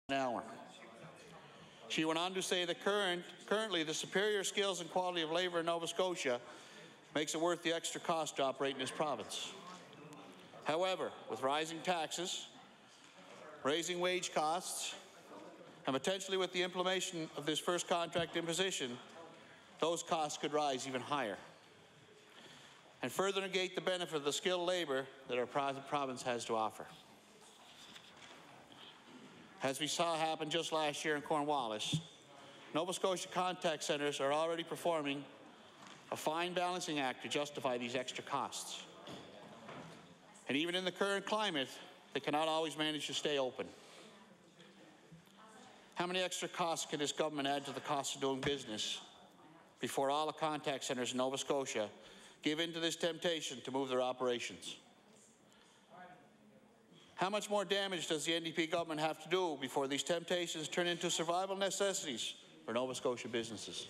an hour. She went on to say that currently the superior skills and quality of labour in Nova Scotia makes it worth the extra cost to operate in this province. However, with rising taxes, raising wage costs, and potentially with the implementation of this first contract imposition, those costs could rise even higher and further negate the benefit of the skilled labour that our province has to offer. As we saw happen just last year in Cornwallis, Nova Scotia contact centres are already performing a fine balancing act to justify these extra costs. And even in the current climate, they cannot always manage to stay open. How many extra costs can this government add to the cost of doing business before all the contact centres in Nova Scotia give in to this temptation to move their operations? How much more damage does the NDP government have to do before these temptations turn into survival necessities for Nova Scotia businesses?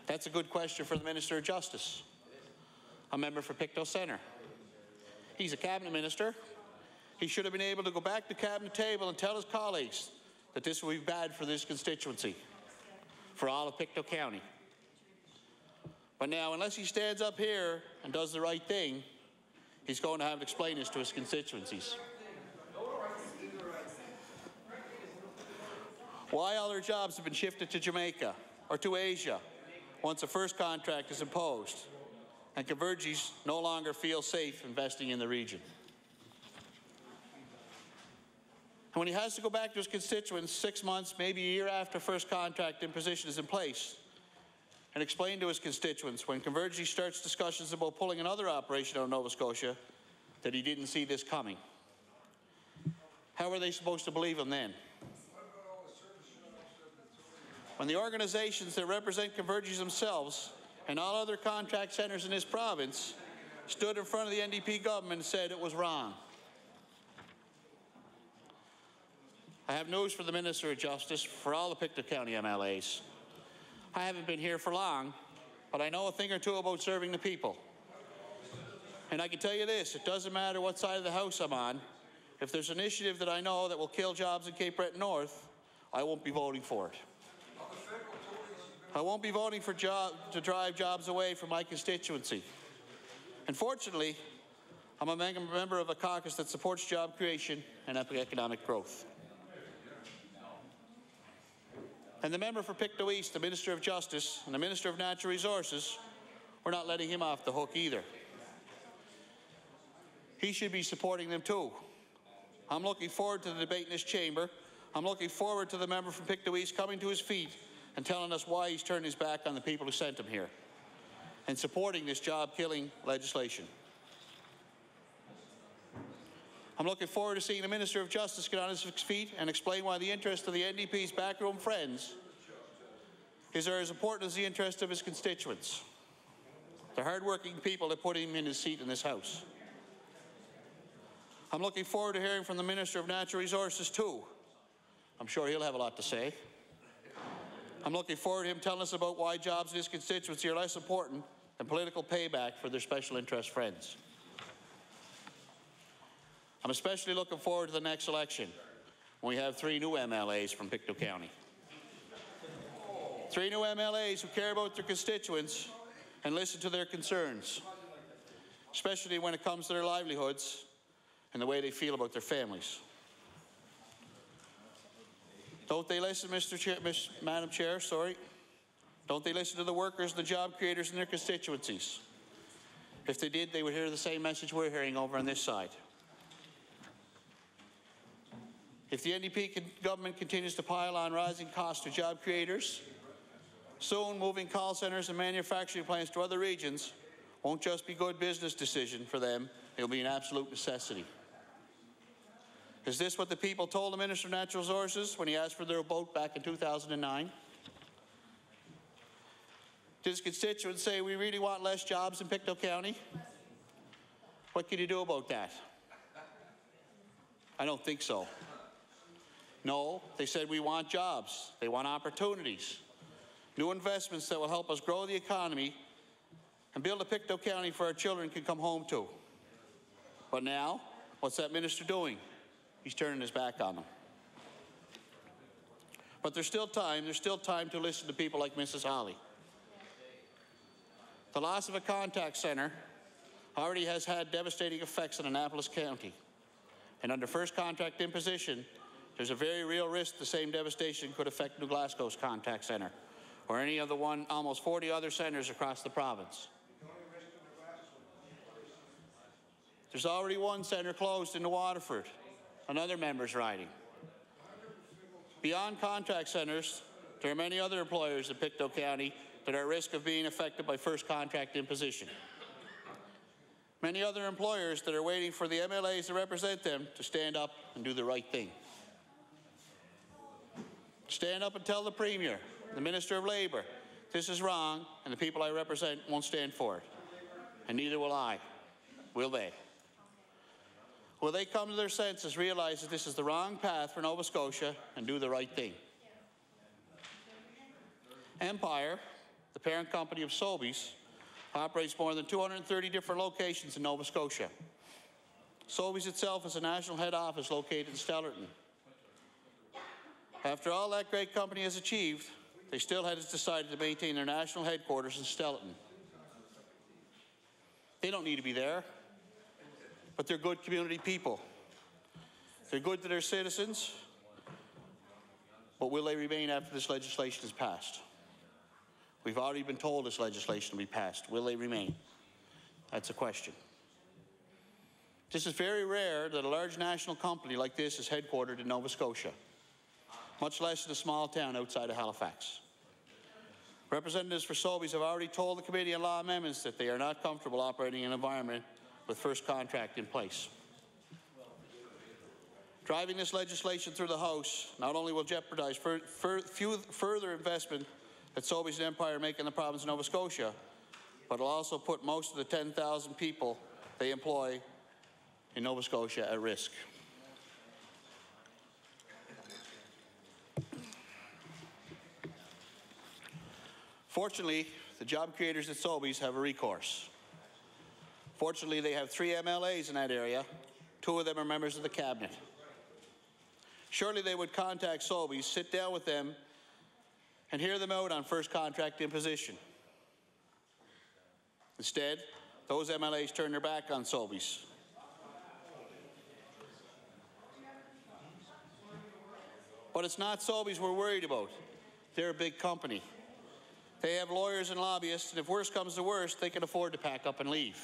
That's a good question for the Minister of Justice, a member for Pictou Centre. He's a cabinet minister. He should have been able to go back to the cabinet table and tell his colleagues that this will be bad for this constituency, for all of Pictou County. But now, unless he stands up here and does the right thing, he's going to have to explain this to his constituencies. Why all their jobs have been shifted to Jamaica or to Asia once the first contract is imposed, and Convergys no longer feel safe investing in the region. And when he has to go back to his constituents 6 months, maybe a year after first contract imposition is in place, and explain to his constituents when Convergys starts discussions about pulling another operation out of Nova Scotia that he didn't see this coming, how are they supposed to believe him then? When the organizations that represent Convergys themselves and all other contract centres in this province stood in front of the NDP government and said it was wrong. I have news for the Minister of Justice, for all the Pictou County MLAs. I haven't been here for long, but I know a thing or two about serving the people. And I can tell you this, it doesn't matter what side of the House I'm on. If there's an initiative that I know that will kill jobs in Cape Breton North, I won't be voting for it. I won't be voting for to drive jobs away from my constituency. Unfortunately, I'm a member of a caucus that supports job creation and economic growth. And the member for Pictou East, the Minister of Justice, and the Minister of Natural Resources, we're not letting him off the hook either. He should be supporting them too. I'm looking forward to the debate in this chamber. I'm looking forward to the member from Pictou East coming to his feet and telling us why he's turned his back on the people who sent him here and supporting this job-killing legislation. I'm looking forward to seeing the Minister of Justice get on his feet and explain why the interest of the NDP's backroom friends is as important as the interest of his constituents, the hard-working people that put him in his seat in this House. I'm looking forward to hearing from the Minister of Natural Resources too. I'm sure he'll have a lot to say. I'm looking forward to him telling us about why jobs in his constituency are less important than political payback for their special interest friends. I'm especially looking forward to the next election when we have 3 new MLAs from Pictou County. 3 new MLAs who care about their constituents and listen to their concerns, especially when it comes to their livelihoods and the way they feel about their families. Don't they listen, Madam Chair, don't they listen to the workers and the job creators in their constituencies? If they did, they would hear the same message we're hearing over on this side. If the NDP government continues to pile on rising costs to job creators, soon moving call centres and manufacturing plants to other regions won't just be a good business decision for them, it will be an absolute necessity. Is this what the people told the Minister of Natural Resources when he asked for their vote back in 2009? Did his constituents say, we really want less jobs in Pictou County? What can you do about that? I don't think so. No, they said we want jobs. They want opportunities. New investments that will help us grow the economy and build a Pictou County for our children can come home to. But now, what's that minister doing? he's turning his back on them. But there's still time to listen to people like Mrs. Holly. The loss of a contact centre already has had devastating effects in Annapolis County. And under first contract imposition, there's a very real risk the same devastation could affect New Glasgow's contact centre or any of the almost 40 other centres across the province. There's already one centre closed in the Waterford, another member's riding. Beyond contact centres, there are many other employers in Pictou County that are at risk of being affected by first contract imposition. Many other employers that are waiting for the MLAs that represent them to stand up and do the right thing. Stand up and tell the Premier, the Minister of Labour, this is wrong and the people I represent won't stand for it. And neither will I. Will they? Will they come to their senses, realize that this is the wrong path for Nova Scotia, and do the right thing? Empire, the parent company of Sobeys, operates more than 230 different locations in Nova Scotia. Sobeys itself has a national head office located in Stellarton. After all that great company has achieved, they still had decided to maintain their national headquarters in Stellarton. They don't need to be there, but they're good community people. They're good to their citizens, but will they remain after this legislation is passed? We've already been told this legislation will be passed. Will they remain? That's a question. This is very rare that a large national company like this is headquartered in Nova Scotia, much less in a small town outside of Halifax. Representatives for Sobeys have already told the Committee on Law Amendments that they are not comfortable operating in an environment with first contract in place. Driving this legislation through the House not only will jeopardize further investment that Sobeys and Empire make in the province of Nova Scotia, but will also put most of the 10,000 people they employ in Nova Scotia at risk. Fortunately, the job creators at Sobeys have a recourse. Fortunately, they have 3 MLAs in that area. 2 of them are members of the Cabinet. Surely they would contact Sobeys, sit down with them, and hear them out on first contract imposition. Instead, those MLAs turn their back on Sobeys. But it's not Sobeys we're worried about. They're a big company. They have lawyers and lobbyists, and if worse comes to worst, they can afford to pack up and leave.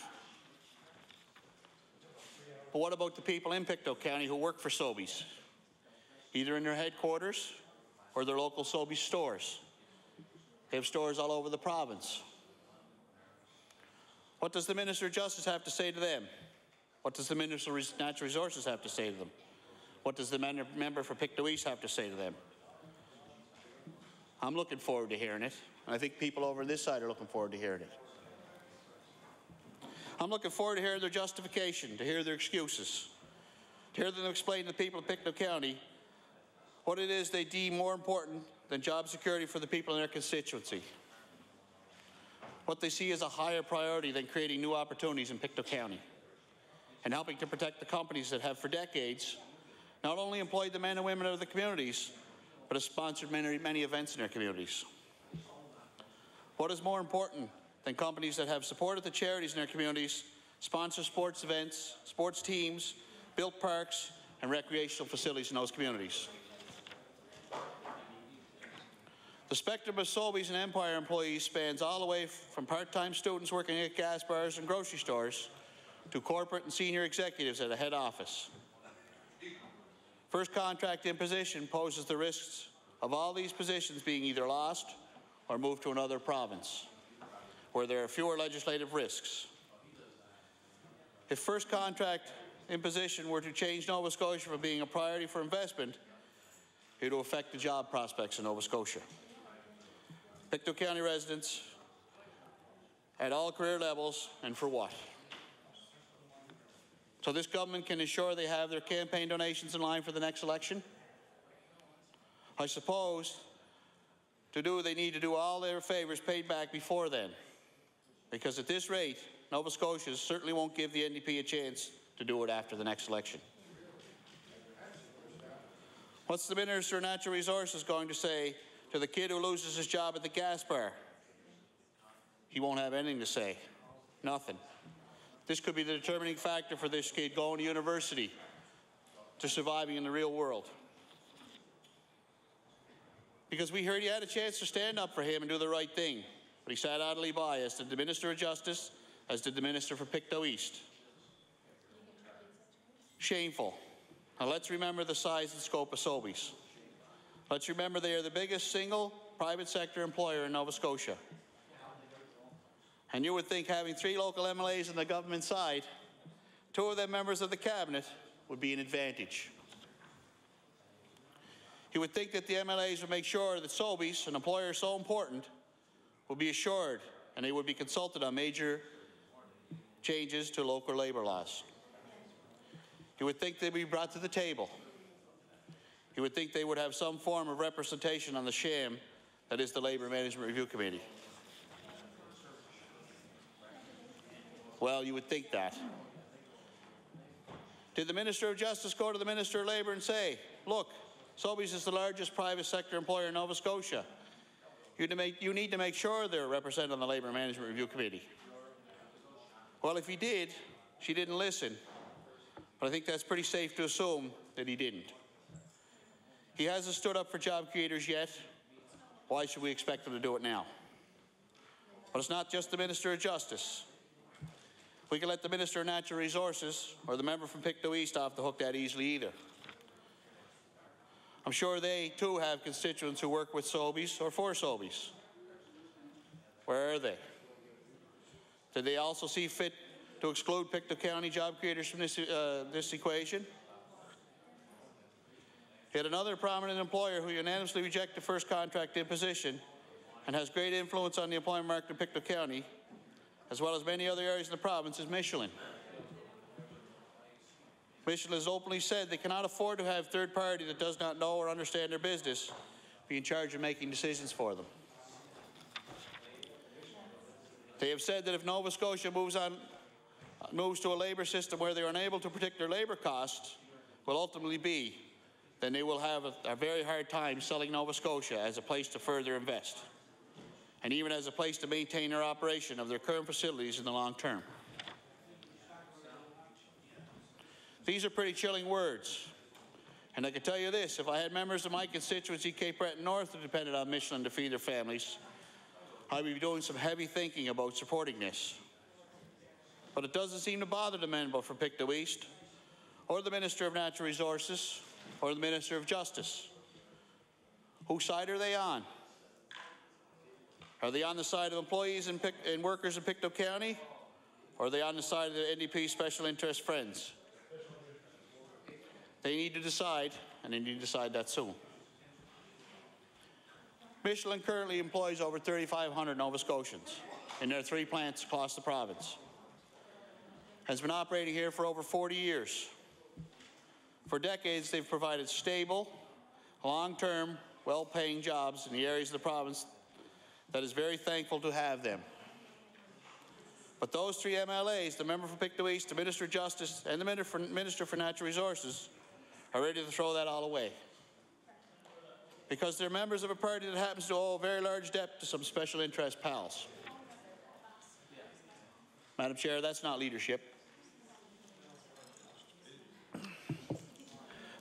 But what about the people in Pictou County who work for Sobeys, either in their headquarters or their local Sobeys stores? They have stores all over the province. What does the Minister of Justice have to say to them? What does the Minister of Natural Resources have to say to them? What does the member for Pictou East have to say to them? I'm looking forward to hearing it, and I think people over on this side are looking forward to hearing it. I'm looking forward to hearing their justification, to hear their excuses, to hear them explain to the people of Pictou County what it is they deem more important than job security for the people in their constituency, what they see as a higher priority than creating new opportunities in Pictou County, and helping to protect the companies that have for decades not only employed the men and women of the communities, but have sponsored many events in their communities. What is more important than companies that have supported the charities in their communities, sponsor sports events, sports teams, built parks, and recreational facilities in those communities? The spectrum of Sobeys and Empire employees spans all the way from part-time students working at gas bars and grocery stores to corporate and senior executives at a head office. First contract imposition poses the risks of all these positions being either lost or moved to another province, where there are fewer legislative risks. If first contract imposition were to change Nova Scotia from being a priority for investment, it will affect the job prospects in Nova Scotia. Pictou County residents at all career levels, and for what? So this government can ensure they have their campaign donations in line for the next election? I suppose they need to do all their favours paid back before then, because at this rate, Nova Scotians certainly won't give the NDP a chance to do it after the next election. What's the Minister of Natural Resources going to say to the kid who loses his job at the gas bar? He won't have anything to say. Nothing. This could be the determining factor for this kid going to university, to surviving in the real world. Because we heard he had a chance to stand up for him and do the right thing, but he sat idly by, as did the Minister of Justice, as did the Minister for Pictou East. Shameful. Now let's remember the size and scope of Sobeys. Let's remember they are the biggest single private sector employer in Nova Scotia. And you would think having 3 local MLAs on the government side, 2 of them members of the cabinet, would be an advantage. You would think that the MLAs would make sure that Sobeys, an employer so important, would be assured and they would be consulted on major changes to local labour laws. You would think they'd be brought to the table. You would think they would have some form of representation on the sham that is the Labour Management Review Committee. Well, you would think that. Did the Minister of Justice go to the Minister of Labour and say, look, Sobeys is the largest private sector employer in Nova Scotia. You need to make sure they're represented on the Labour Management Review Committee. Well, if he did, she didn't listen. But I think that's pretty safe to assume that he didn't. He hasn't stood up for job creators yet. Why should we expect him to do it now? But it's not just the Minister of Justice. We can let the Minister of Natural Resources or the member from Pictou East off the hook that easily either. I'm sure they too have constituents who work with Sobeys or for Sobeys. Where are they? Did they also see fit to exclude Pictou County job creators from this equation? Yet another prominent employer who unanimously rejected the first contract imposition and has great influence on the employment market in Pictou County, as well as many other areas in the province, is Michelin. Michelin has openly said they cannot afford to have a third party that does not know or understand their business be in charge of making decisions for them. They have said that if Nova Scotia moves to a labour system where they are unable to predict their labour costs, will ultimately be, then they will have a very hard time selling Nova Scotia as a place to further invest, and even as a place to maintain their operation of their current facilities in the long term. These are pretty chilling words. And I can tell you this, if I had members of my constituency, Cape Breton North, who depended on Michelin to feed their families, I'd be doing some heavy thinking about supporting this. But it doesn't seem to bother the member for Pictou East, or the Minister of Natural Resources, or the Minister of Justice. Whose side are they on? Are they on the side of employees and workers in Pictou County, or are they on the side of the NDP special interest friends? They need to decide, and they need to decide that soon. Michelin currently employs over 3,500 Nova Scotians in their 3 plants across the province. Has been operating here for over 40 years. For decades, they've provided stable, long-term, well-paying jobs in the areas of the province that is very thankful to have them. But those 3 MLAs, the member for Pictou East, the Minister of Justice, and the Minister for Natural Resources, are ready to throw that all away. Because they're members of a party that happens to owe a very large debt to some special interest pals. Madam Chair, that's not leadership.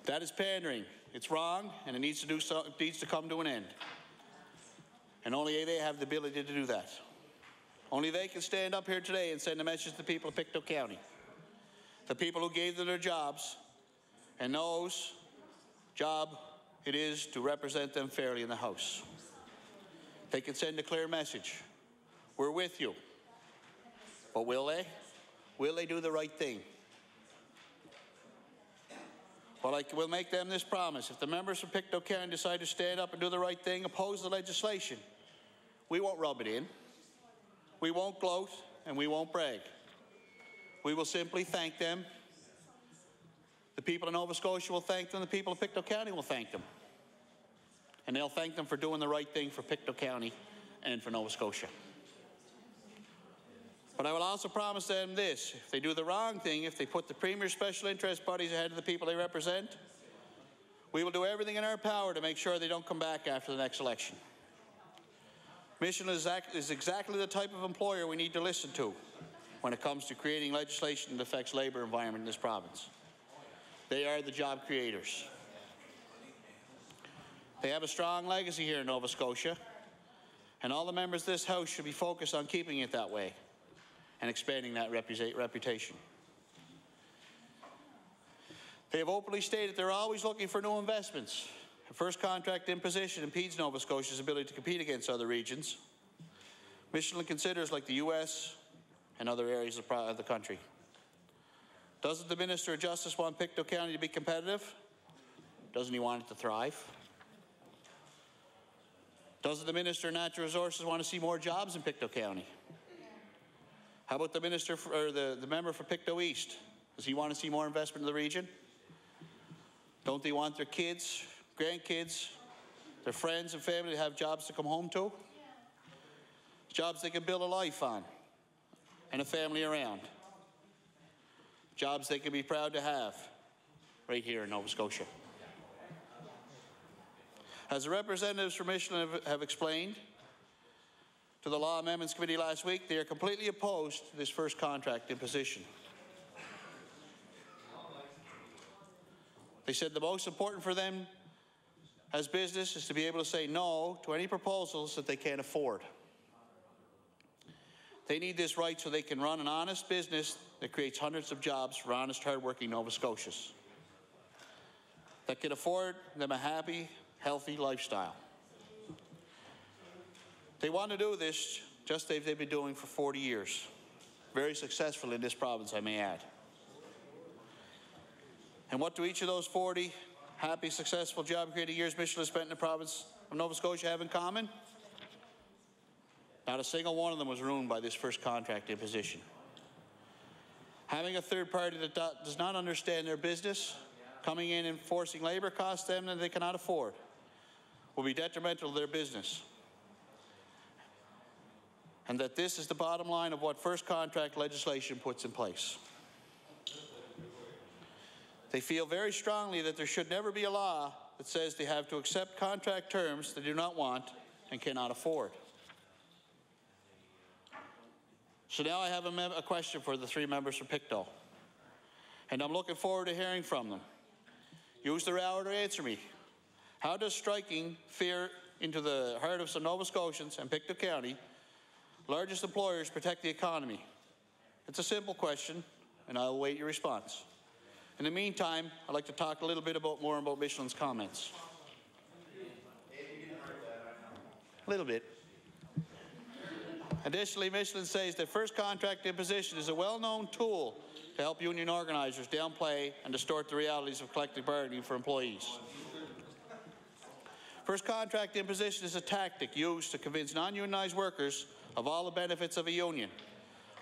That is pandering. It's wrong, and it needs to come to an end. And only they have the ability to do that. Only they can stand up here today and send a message to the people of Pictou County, the people who gave them their jobs, and whose job it is to represent them fairly in the House. They can send a clear message. We're with you. But will they? Will they do the right thing? Well, I will make them this promise. If the members from Pictou County decide to stand up and do the right thing, oppose the legislation, we won't rub it in. We won't gloat, and we won't brag. We will simply thank them. The people of Nova Scotia will thank them. The people of Pictou County will thank them. And they'll thank them for doing the right thing for Pictou County and for Nova Scotia. But I will also promise them this. If they do the wrong thing, if they put the Premier's special interest parties ahead of the people they represent, We will do everything in our power to make sure they don't come back after the next election. Michelin is exactly the type of employer we need to listen to when it comes to creating legislation that affects labour environment in this province. They are the job creators. They have a strong legacy here in Nova Scotia, and all the members of this House should be focused on keeping it that way and expanding that reputation. They have openly stated they're always looking for new investments. The first contract imposition impedes Nova Scotia's ability to compete against other regions. Michelin considers like the US and other areas of the country. Doesn't the Minister of Justice want Pictou County to be competitive? Doesn't he want it to thrive? Doesn't the Minister of Natural Resources want to see more jobs in Pictou County? How about the Minister or the member for Pictou East? Does he want to see more investment in the region? Don't they want their kids, grandkids, their friends and family to have jobs to come home to? Jobs they can build a life on and a family around. Jobs they can be proud to have right here in Nova Scotia. As the representatives from Michelin have explained to the Law Amendments Committee last week, they are completely opposed to this first contract imposition. They said the most important for them as business is to be able to say no to any proposals that they can't afford. They need this right so they can run an honest business that creates hundreds of jobs for honest, hard-working Nova Scotians that can afford them a happy, healthy lifestyle. They want to do this just as they've been doing for 40 years. Very successful in this province, I may add. And what do each of those 40 happy, successful, job-creating years Michelin spent in the province of Nova Scotia have in common? Not a single one of them was ruined by this first contract imposition. Having a third party that does not understand their business, coming in and forcing labour costs them that they cannot afford, will be detrimental to their business. And that this is the bottom line of what first contract legislation puts in place. They feel very strongly that there should never be a law that says they have to accept contract terms they do not want and cannot afford. So now I have a question for the three members from Pictou, and I'm looking forward to hearing from them. Use the hour to answer me. How does striking fear into the heart of some Nova Scotians and Pictou County, largest employers, protect the economy? It's a simple question, and I'll await your response. In the meantime, I'd like to talk a little bit more about Michelin's comments. A little bit. Additionally, Michelin says that first contract imposition is a well-known tool to help union organizers downplay and distort the realities of collective bargaining for employees. First contract imposition is a tactic used to convince non-unionized workers of all the benefits of a union,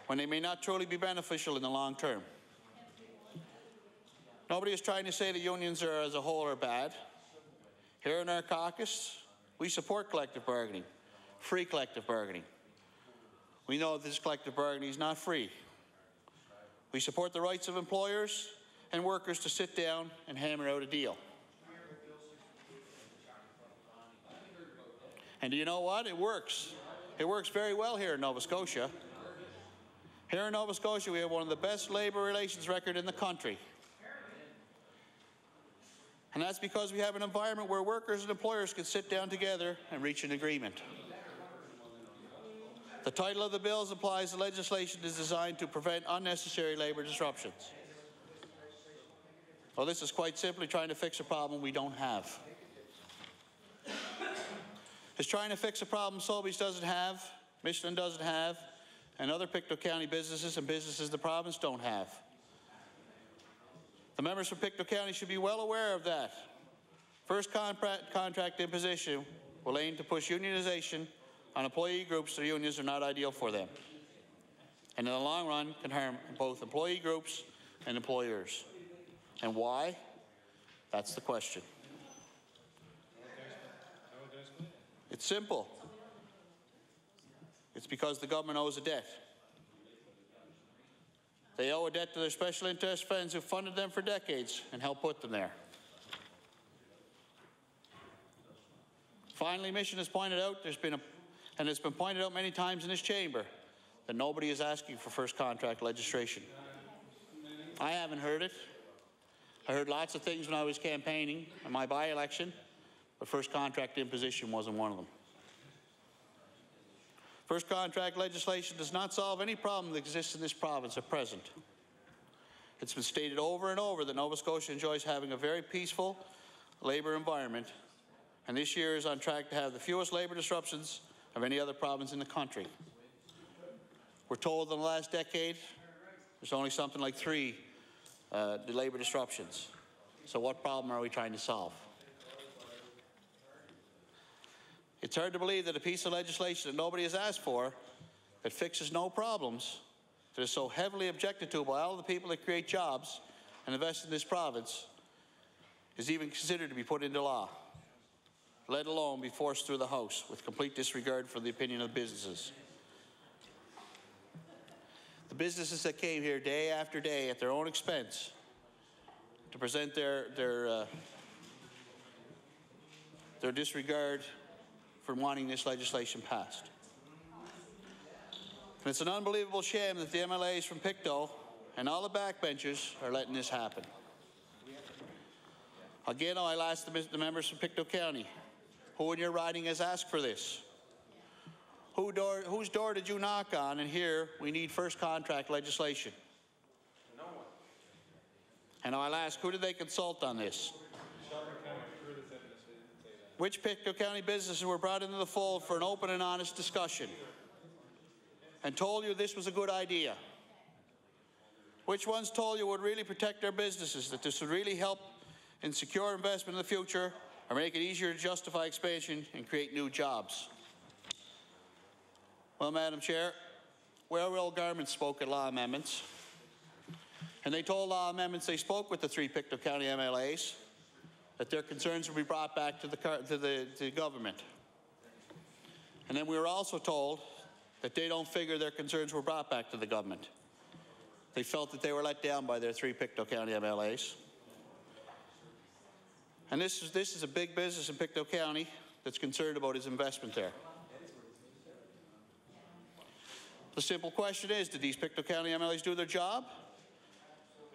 when they may not truly be beneficial in the long term. Nobody is trying to say that unions are, as a whole, are bad. Here in our caucus, we support collective bargaining, free collective bargaining. We know that this collective bargaining is not free. We support the rights of employers and workers to sit down and hammer out a deal. And do you know what? It works. It works very well here in Nova Scotia. Here in Nova Scotia, we have one of the best labour relations record in the country. And that's because we have an environment where workers and employers can sit down together and reach an agreement. The title of the bill implies the legislation is designed to prevent unnecessary labour disruptions. Well, this is quite simply trying to fix a problem we don't have. It's trying to fix a problem Sobeys doesn't have, Michelin doesn't have, and other Pictou County businesses and businesses in the province don't have. The members from Pictou County should be well aware of that. First contract imposition will aim to push unionization on employee groups their unions are not ideal for them, and in the long run can harm both employee groups and employers. And why? That's the question. It's simple. It's because the government owes a debt. They owe a debt to their special interest friends who funded them for decades and helped put them there. Finally, Mission has pointed out, and it's been pointed out many times in this chamber, that nobody is asking for first contract legislation. I haven't heard it. I heard lots of things when I was campaigning in my by-election, but first contract imposition wasn't one of them. First contract legislation does not solve any problem that exists in this province at present. It's been stated over and over that Nova Scotia enjoys having a very peaceful labour environment, and this year is on track to have the fewest labour disruptions of any other province in the country. We're told in the last decade there's only something like 3 labour disruptions. So what problem are we trying to solve? It's hard to believe that a piece of legislation that nobody has asked for, that fixes no problems, that is so heavily objected to by all the people that create jobs and invest in this province, is even considered to be put into law, let alone be forced through the House with complete disregard for the opinion of businesses. The businesses that came here day after day at their own expense to present their disregard for wanting this legislation passed. And it's an unbelievable shame that the MLAs from Pictou and all the backbenchers are letting this happen. Again, I'll ask the members from Pictou County, who in your riding has asked for this? Whose door did you knock on and hear we need first contract legislation? No one. And I'll ask, who did they consult on this? Which Pictou County businesses were brought into the fold for an open and honest discussion and told you this was a good idea? Which ones told you would really protect their businesses, that this would really help in secure investment in the future or make it easier to justify expansion and create new jobs? Well, Madam Chair, Well Garment spoke at law amendments, and they told law amendments they spoke with the 3 Pictou County MLAs that their concerns would be brought back to the government. And then we were also told that they don't figure their concerns were brought back to the government. They felt that they were let down by their 3 Pictou County MLAs. And this is a big business in Pictou County that's concerned about his investment there. The simple question is, did these Pictou County MLAs do their job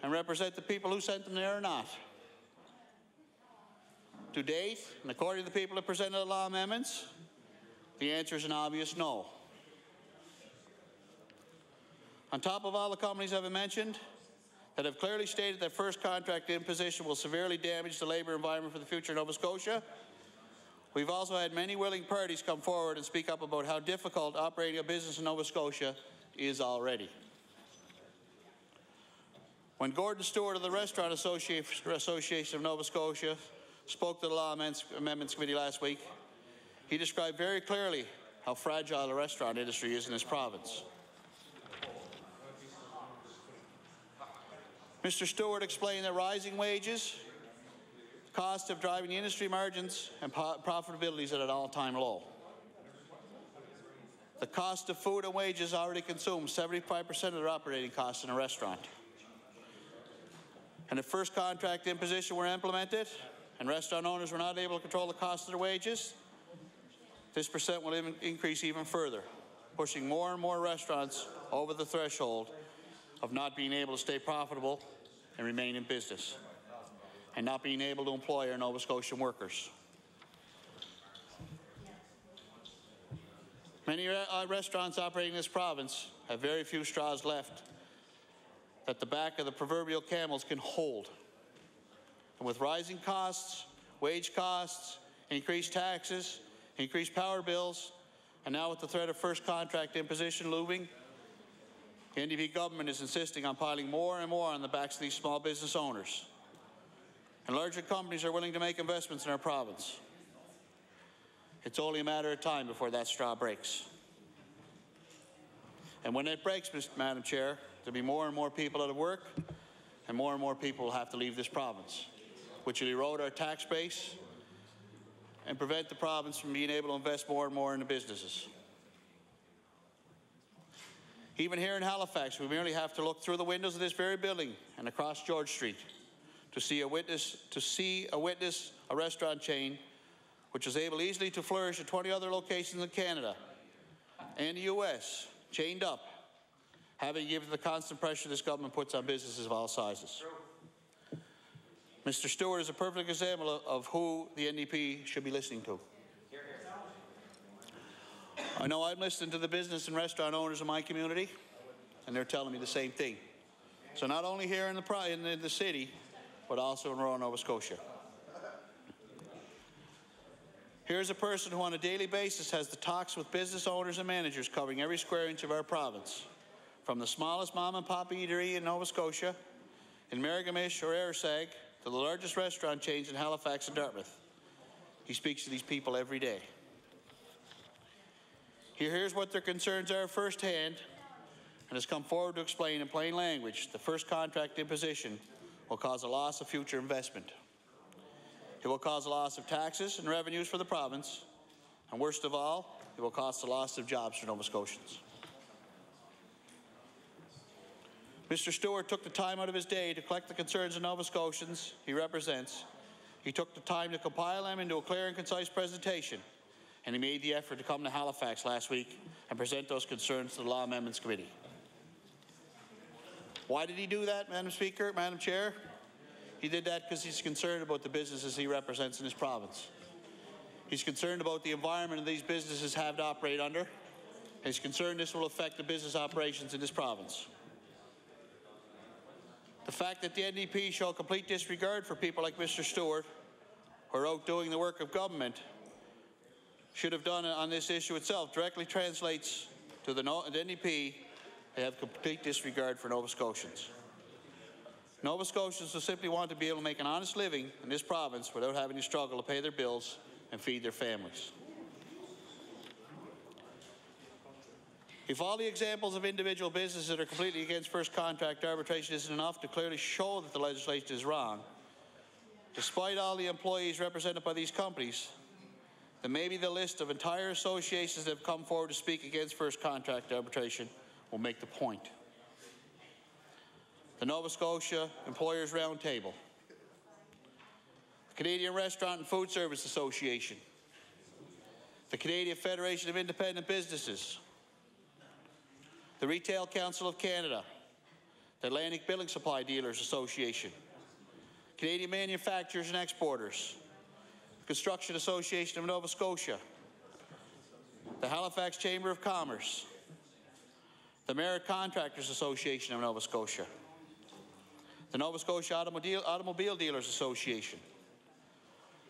and represent the people who sent them there or not? To date, and according to the people that presented the law amendments, the answer is an obvious no. On top of all the companies I've mentioned that have clearly stated that first contract imposition will severely damage the labour environment for the future of Nova Scotia, we've also had many willing parties come forward and speak up about how difficult operating a business in Nova Scotia is already. When Gordon Stewart of the Restaurant Association of Nova Scotia spoke to the Law Amendments Committee last week, he described very clearly how fragile the restaurant industry is in this province. Mr. Stewart explained that rising wages, cost of driving the industry margins, and profitability is at an all-time low. The cost of food and wages already consumes 75% of their operating costs in a restaurant. And if first contract imposition were implemented and restaurant owners were not able to control the cost of their wages, this percent will increase even further, pushing more and more restaurants over the threshold of not being able to stay profitable and remain in business, and not being able to employ our Nova Scotian workers. Many restaurants operating in this province have very few straws left that the back of the proverbial camels can hold. And with rising costs, wage costs, increased taxes, increased power bills, and now with the threat of first contract imposition looming, the NDP government is insisting on piling more and more on the backs of these small business owners. And larger companies are willing to make investments in our province. It's only a matter of time before that straw breaks. And when it breaks, Madam Chair, there'll be more and more people out of work, and more people will have to leave this province, which will erode our tax base and prevent the province from being able to invest more and more into businesses. Even here in Halifax, we merely have to look through the windows of this very building and across George Street to witness a restaurant chain which is able easily to flourish at 20 other locations in Canada and the US, chained up, having given the constant pressure this government puts on businesses of all sizes. Mr. Stewart is a perfect example of who the NDP should be listening to. I know I'm listening to the business and restaurant owners in my community, and they're telling me the same thing. So not only here in the city, but also in rural Nova Scotia. Here's a person who on a daily basis has the talks with business owners and managers covering every square inch of our province, from the smallest mom and pop eatery in Nova Scotia, in Merrigamish or Airsag, to the largest restaurant chains in Halifax and Dartmouth. He speaks to these people every day. Here's what their concerns are firsthand, and has come forward to explain in plain language the first contract imposition will cause a loss of future investment. It will cause a loss of taxes and revenues for the province, and worst of all, it will cause the loss of jobs for Nova Scotians. Mr. Stewart took the time out of his day to collect the concerns of Nova Scotians he represents. He took the time to compile them into a clear and concise presentation, and he made the effort to come to Halifax last week and present those concerns to the Law Amendments Committee. Why did he do that, Madam Speaker, Madam Chair? He did that because he's concerned about the businesses he represents in his province. He's concerned about the environment that these businesses have to operate under. He's concerned this will affect the business operations in this province. The fact that the NDP show complete disregard for people like Mr. Stewart, who are out doing the work of government, should have done on this issue itself, directly translates to the NDP. They have complete disregard for Nova Scotians. Nova Scotians will simply want to be able to make an honest living in this province without having to struggle to pay their bills and feed their families. If all the examples of individual businesses that are completely against first contract arbitration isn't enough to clearly show that the legislation is wrong, despite all the employees represented by these companies, then maybe the list of entire associations that have come forward to speak against first contract arbitration will make the point. The Nova Scotia Employers Roundtable, the Canadian Restaurant and Food Service Association, the Canadian Federation of Independent Businesses, the Retail Council of Canada, the Atlantic Building Supply Dealers Association, Canadian Manufacturers and Exporters, the Construction Association of Nova Scotia, the Halifax Chamber of Commerce, the Merit Contractors Association of Nova Scotia, the Nova Scotia Automobile Dealers Association,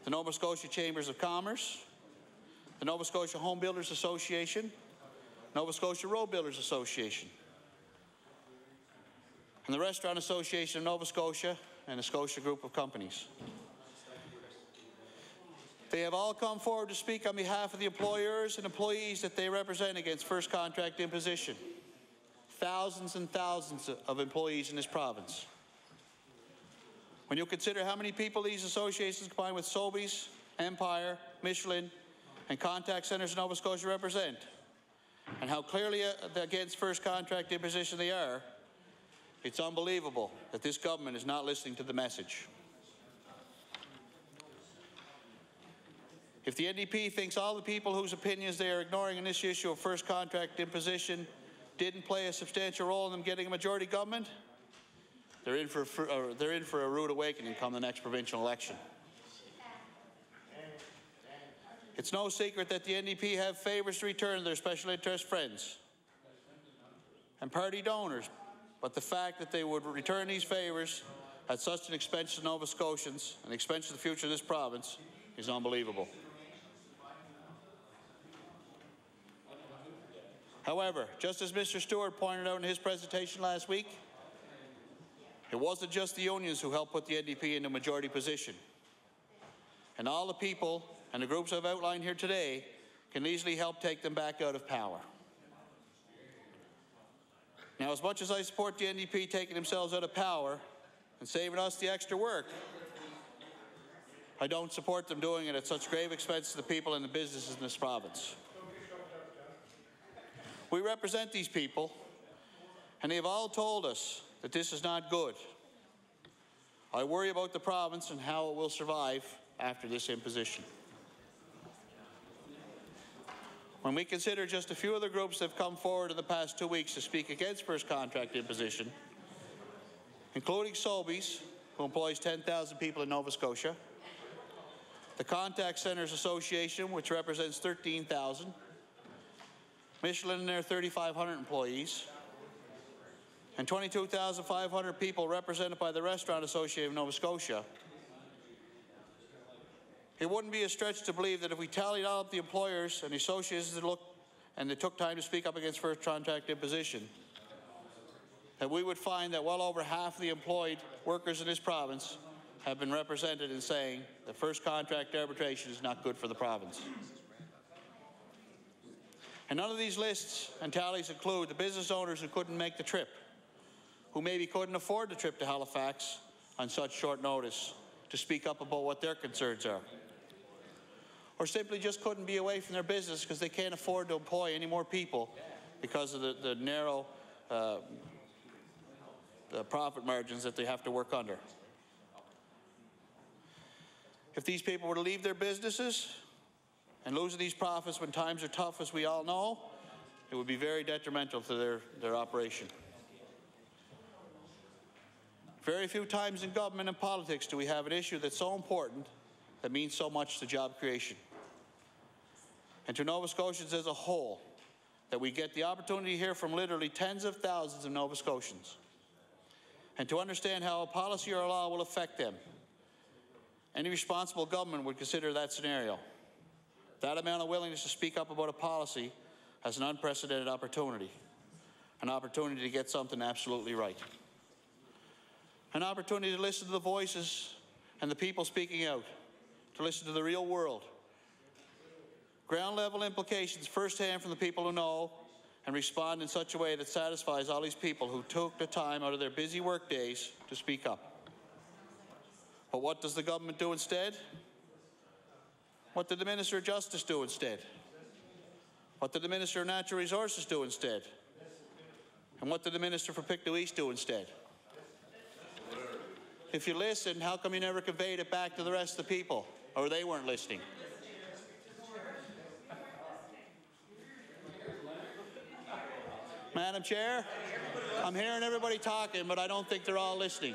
the Nova Scotia Chambers of Commerce, the Nova Scotia Home Builders Association, Nova Scotia Road Builders Association, and the Restaurant Association of Nova Scotia and the Scotia Group of Companies. They have all come forward to speak on behalf of the employers and employees that they represent against first contract imposition. Thousands and thousands of employees in this province. When you consider how many people these associations combined with Sobeys, Empire, Michelin, and contact centers in Nova Scotia represent, and how clearly against first contract imposition they are, it's unbelievable that this government is not listening to the message. If the NDP thinks all the people whose opinions they are ignoring in this issue of first contract imposition didn't play a substantial role in them getting a majority government, they're in for a rude awakening come the next provincial election. It's no secret that the NDP have favours to return to their special interest friends and party donors, but the fact that they would return these favours at such an expense to Nova Scotians, an expense to the future of this province, is unbelievable. However, just as Mr. Stewart pointed out in his presentation last week, it wasn't just the unions who helped put the NDP into a majority position. And all the people and the groups I've outlined here today can easily help take them back out of power. Now, as much as I support the NDP taking themselves out of power and saving us the extra work, I don't support them doing it at such grave expense to the people and the businesses in this province. We represent these people, and they have all told us that this is not good. I worry about the province and how it will survive after this imposition. When we consider just a few of the groups that have come forward in the past 2 weeks to speak against first contract imposition, including Sobeys, who employs 10,000 people in Nova Scotia, the Contact Centres Association, which represents 13,000, Michelin and their 3,500 employees, and 22,500 people represented by the Restaurant Association of Nova Scotia, it wouldn't be a stretch to believe that if we tallied all up the employers and the associations that looked and they took time to speak up against first contract imposition, that we would find that well over half of the employed workers in this province have been represented in saying that first contract arbitration is not good for the province. And none of these lists and tallies include the business owners who couldn't make the trip, who maybe couldn't afford the trip to Halifax on such short notice to speak up about what their concerns are, or simply just couldn't be away from their business because they can't afford to employ any more people because of the narrow the profit margins that they have to work under. If these people were to leave their businesses and losing these profits when times are tough, as we all know, it would be very detrimental to their operation. Very few times in government and politics do we have an issue that's so important that means so much to job creation. And to Nova Scotians as a whole, that we get the opportunity to hear from literally tens of thousands of Nova Scotians and to understand how a policy or a law will affect them. Any responsible government would consider that scenario. That amount of willingness to speak up about a policy has an unprecedented opportunity, an opportunity to get something absolutely right. An opportunity to listen to the voices and the people speaking out, to listen to the real world. Ground level implications firsthand from the people who know and respond in such a way that satisfies all these people who took the time out of their busy work days to speak up. But what does the government do instead? What did the Minister of Justice do instead? What did the Minister of Natural Resources do instead? And what did the Minister for Pictou East do instead? If you listen, how come you never conveyed it back to the rest of the people? Or they weren't listening? Madam Chair, I'm hearing everybody talking, but I don't think they're all listening.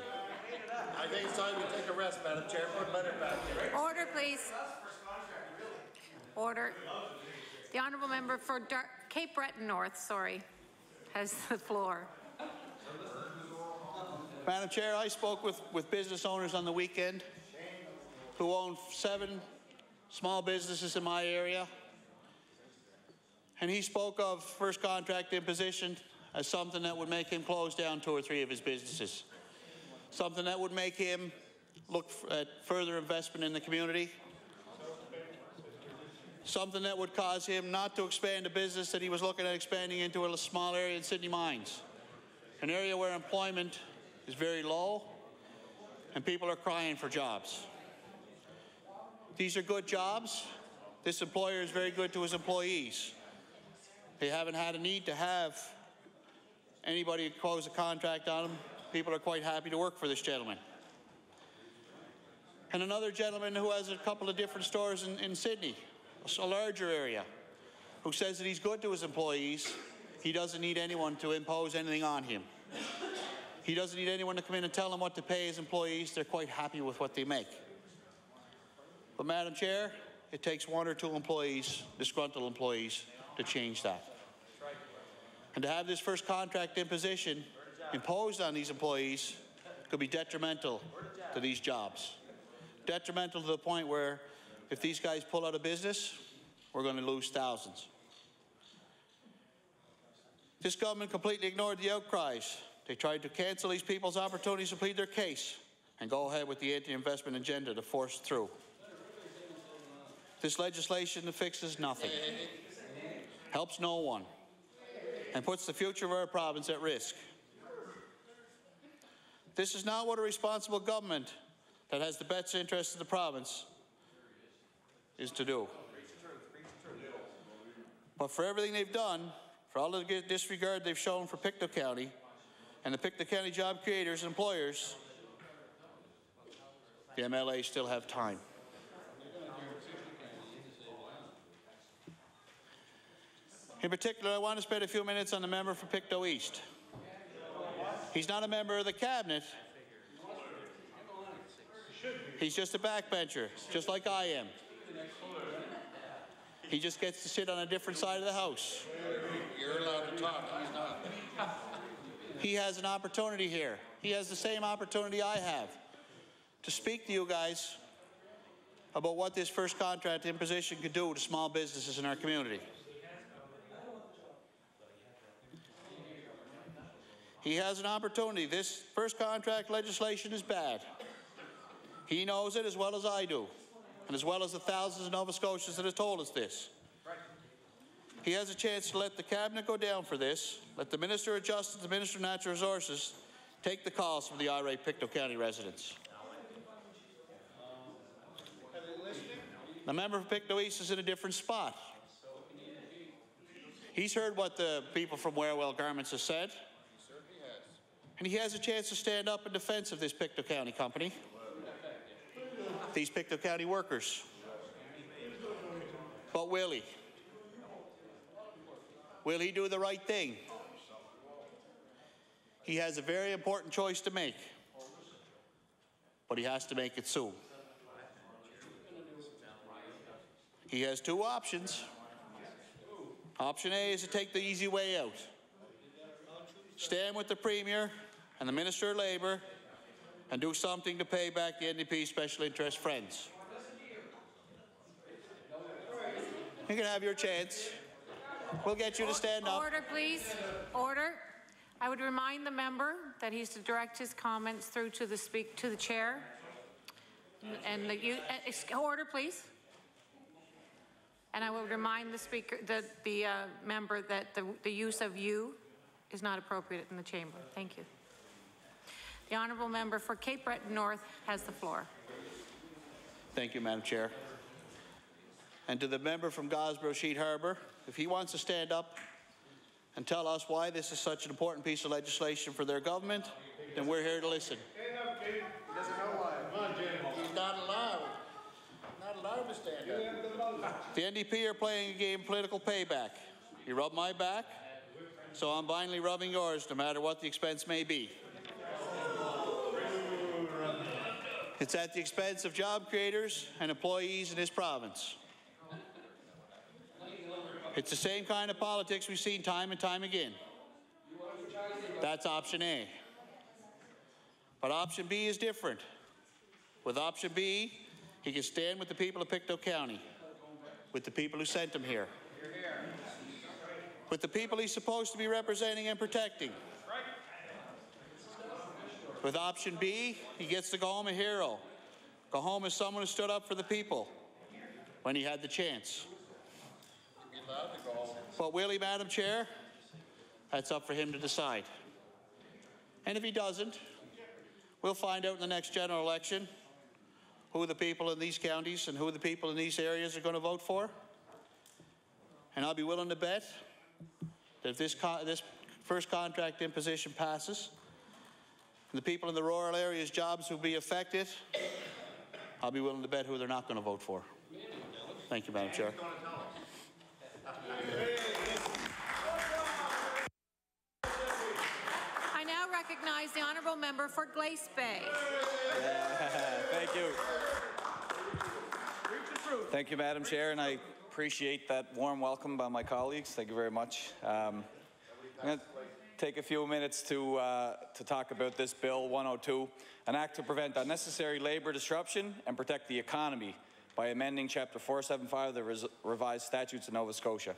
I think it's time we take a rest, Madam Chair. Put better back here. Order, please. Order. The honourable member for Cape Breton North, has the floor. Madam Chair, I spoke with business owners on the weekend who own 7 small businesses in my area. And he spoke of first contract imposition as something that would make him close down 2 or 3 of his businesses. Something that would make him look at further investment in the community. Something that would cause him not to expand a business that he was looking at expanding into a small area in Sydney Mines. An area where employment is very low and people are crying for jobs. These are good jobs. This employer is very good to his employees. They haven't had a need to have anybody close a contract on them. People are quite happy to work for this gentleman. And another gentleman who has a couple of different stores in Sydney, a larger area, who says that he's good to his employees. He doesn't need anyone to impose anything on him. He doesn't need anyone to come in and tell him what to pay his employees. They're quite happy with what they make. But Madam Chair, it takes 1 or 2 employees, disgruntled employees, to change that. And to have this first contract imposition imposed on these employees could be detrimental to these jobs. Detrimental to the point where if these guys pull out of business, we're going to lose thousands. This government completely ignored the outcries. They tried to cancel these people's opportunities to plead their case and go ahead with the anti-investment agenda to force through. This legislation fixes nothing, helps no one, and puts the future of our province at risk. This is not what a responsible government that has the best interests of the province is to do. But for everything they've done, for all the disregard they've shown for Pictou County and the Pictou County job creators and employers, the MLA still have time. In particular, I want to spend a few minutes on the member for Pictou East. He's not a member of the cabinet. He's just a backbencher, just like I am. He just gets to sit on a different side of the House. You're allowed to talk. He's not. He has an opportunity here. He has the same opportunity I have to speak to you guys about what this first contract imposition could do to small businesses in our community. He has an opportunity. This first contract legislation is bad. He knows it as well as I do, and as well as the thousands of Nova Scotians that have told us this. He has a chance to let the cabinet go down for this, let the Minister of Justice, the Minister of Natural Resources, take the calls from the irate Pictou County residents. The member for Pictou East is in a different spot. He's heard what the people from Warewell Garments have said. And he has a chance to stand up in defense of this Pictou County company, these Pictou County workers. But will he? Will he do the right thing? He has a very important choice to make, but he has to make it soon. He has two options. Option A is to take the easy way out. Stand with the Premier and the Minister of Labour and do something to pay back the NDP special interest friends. You can have your chance. We'll get you to stand up. Order, please. Order. I would remind the member that he's to direct his comments through to the chair. And order, please. And I will remind the speaker, the member, that the use of "you" is not appropriate in the chamber. Thank you. The honourable member for Cape Breton North has the floor. Thank you, Madam Chair. And to the member from Gosborough Sheet Harbour, if he wants to stand up and tell us why this is such an important piece of legislation for their government, then we're here to listen. He doesn't know why. Come on, Jim. He's not allowed. Not allowed to stand up. The NDP are playing a game of political payback. You rub my back, so I'm blindly rubbing yours, no matter what the expense may be. It's at the expense of job creators and employees in this province. It's the same kind of politics we've seen time and time again. That's option A. But option B is different. With option B, he can stand with the people of Pictou County, with the people who sent him here, with the people he's supposed to be representing and protecting. With option B, he gets to go home a hero, go home as someone who stood up for the people when he had the chance. But will he, Madam Chair? That's up for him to decide. And if he doesn't, we'll find out in the next general election who the people in these counties and who the people in these areas are going to vote for. And I'll be willing to bet that if this first contract imposition passes, and the people in the rural areas' jobs will be affected, I'll be willing to bet who they're not going to vote for. Thank you, Madam Chair. I now recognize the honourable member for Glace Bay. Thank you. Thank you, Madam Chair, and I appreciate that warm welcome by my colleagues. Thank you very much. I'm going to take a few minutes to talk about this Bill 102, an act to prevent unnecessary labour disruption and protect the economy by amending Chapter 475 of the revised statutes of Nova Scotia.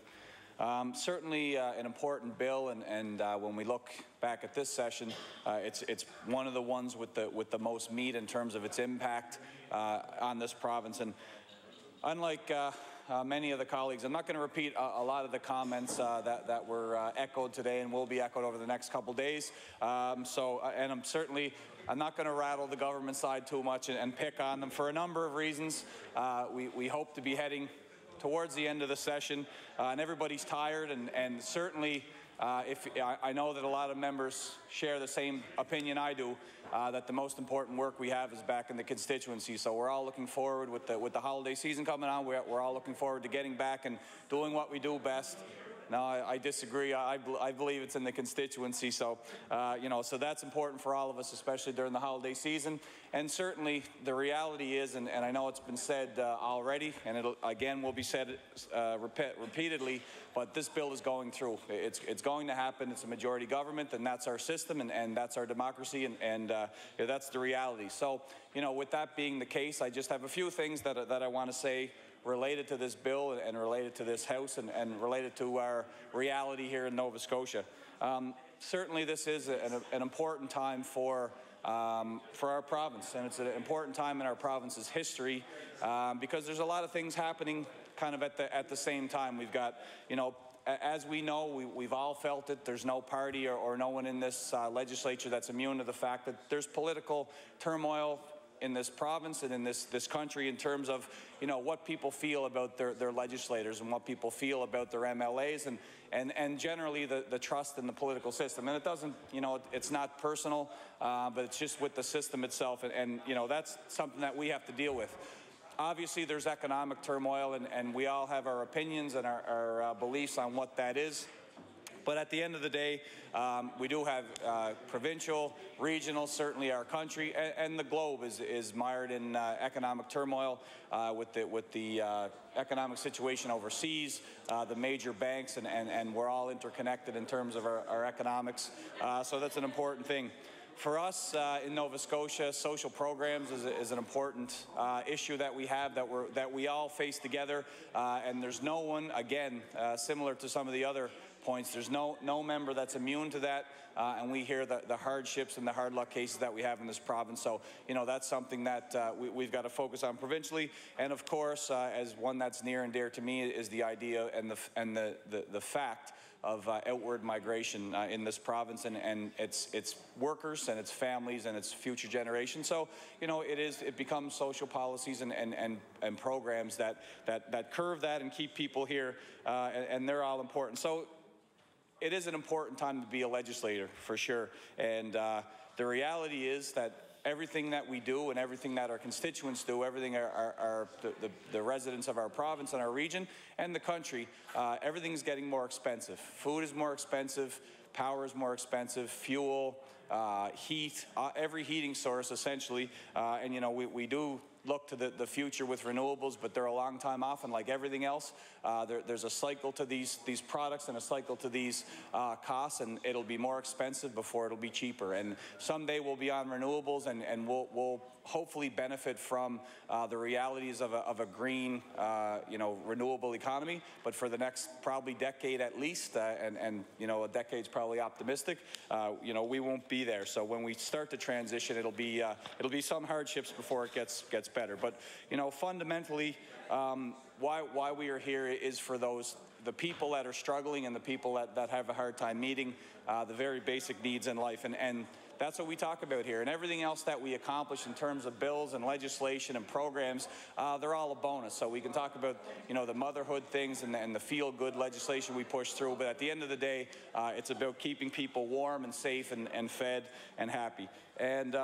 Certainly an important bill, and when we look back at this session, it's one of the ones with the most meat in terms of its impact on this province. And unlike many of the colleagues, I'm not going to repeat a lot of the comments that were echoed today and will be echoed over the next couple days. And I'm not going to rattle the government side too much and pick on them for a number of reasons. We hope to be heading towards the end of the session, and everybody's tired, and certainly I know that a lot of members share the same opinion I do, that the most important work we have is back in the constituency. So we're all looking forward, with the holiday season coming on, we're all looking forward to getting back and doing what we do best, No, I disagree. I believe it's in the constituency. So, so that's important for all of us, especially during the holiday season. And certainly the reality is, and I know it's been said already, and it again will be said repeatedly, but this bill is going through. It's going to happen. It's a majority government, and that's our system, and that's our democracy, and that's the reality. So, with that being the case, I just have a few things that I want to say related to this bill and related to this House and related to our reality here in Nova Scotia. Certainly this is an important time for our province, and it's an important time in our province's history because there's a lot of things happening kind of at the same time. We've got, as we know, we've all felt it. There's no party or no one in this legislature that's immune to the fact that there's political turmoil in this province and in this country in terms of, what people feel about their legislators and what people feel about their MLAs and generally the trust in the political system. And it doesn't, it's not personal, but it's just with the system itself. And that's something that we have to deal with. Obviously, there's economic turmoil, and we all have our opinions and our beliefs on what that is. But at the end of the day, we do have provincial, regional, certainly our country, and the globe is mired in economic turmoil with the economic situation overseas, the major banks, and we're all interconnected in terms of our economics. So that's an important thing. For us in Nova Scotia, social programs is an important issue that we have that we all face together, and there's no one, again, similar to some of the other points, there's no member that's immune to that, and we hear the hardships and the hard luck cases that we have in this province. So, that's something that we've got to focus on provincially, and of course, as one that's near and dear to me is the idea and the fact of outward migration in this province and its workers and its families and its future generations. So, it becomes social policies and programs that curve that and keep people here, and they're all important. So it is an important time to be a legislator, for sure. And the reality is that everything that we do and everything that our constituents do, everything the residents of our province and our region and the country, everything's getting more expensive. Food is more expensive, power is more expensive, fuel, heat, every heating source essentially, and we do look to the future with renewables, but they're a long time off, and like everything else, there's a cycle to these products and a cycle to these costs, and it'll be more expensive before it'll be cheaper. And someday we'll be on renewables, and we'll hopefully benefit from the realities of a green, renewable economy. But for the next probably decade at least, and a decade's probably optimistic, we won't be there. So when we start to transition, it'll be some hardships before it gets better. But fundamentally, why we are here is for the people that are struggling and the people that have a hard time meeting the very basic needs in life, and that's what we talk about here. And everything else that we accomplish in terms of bills and legislation and programs, they're all a bonus. So we can talk about, the motherhood things and the feel-good legislation we push through, but at the end of the day, it's about keeping people warm and safe and fed and happy. And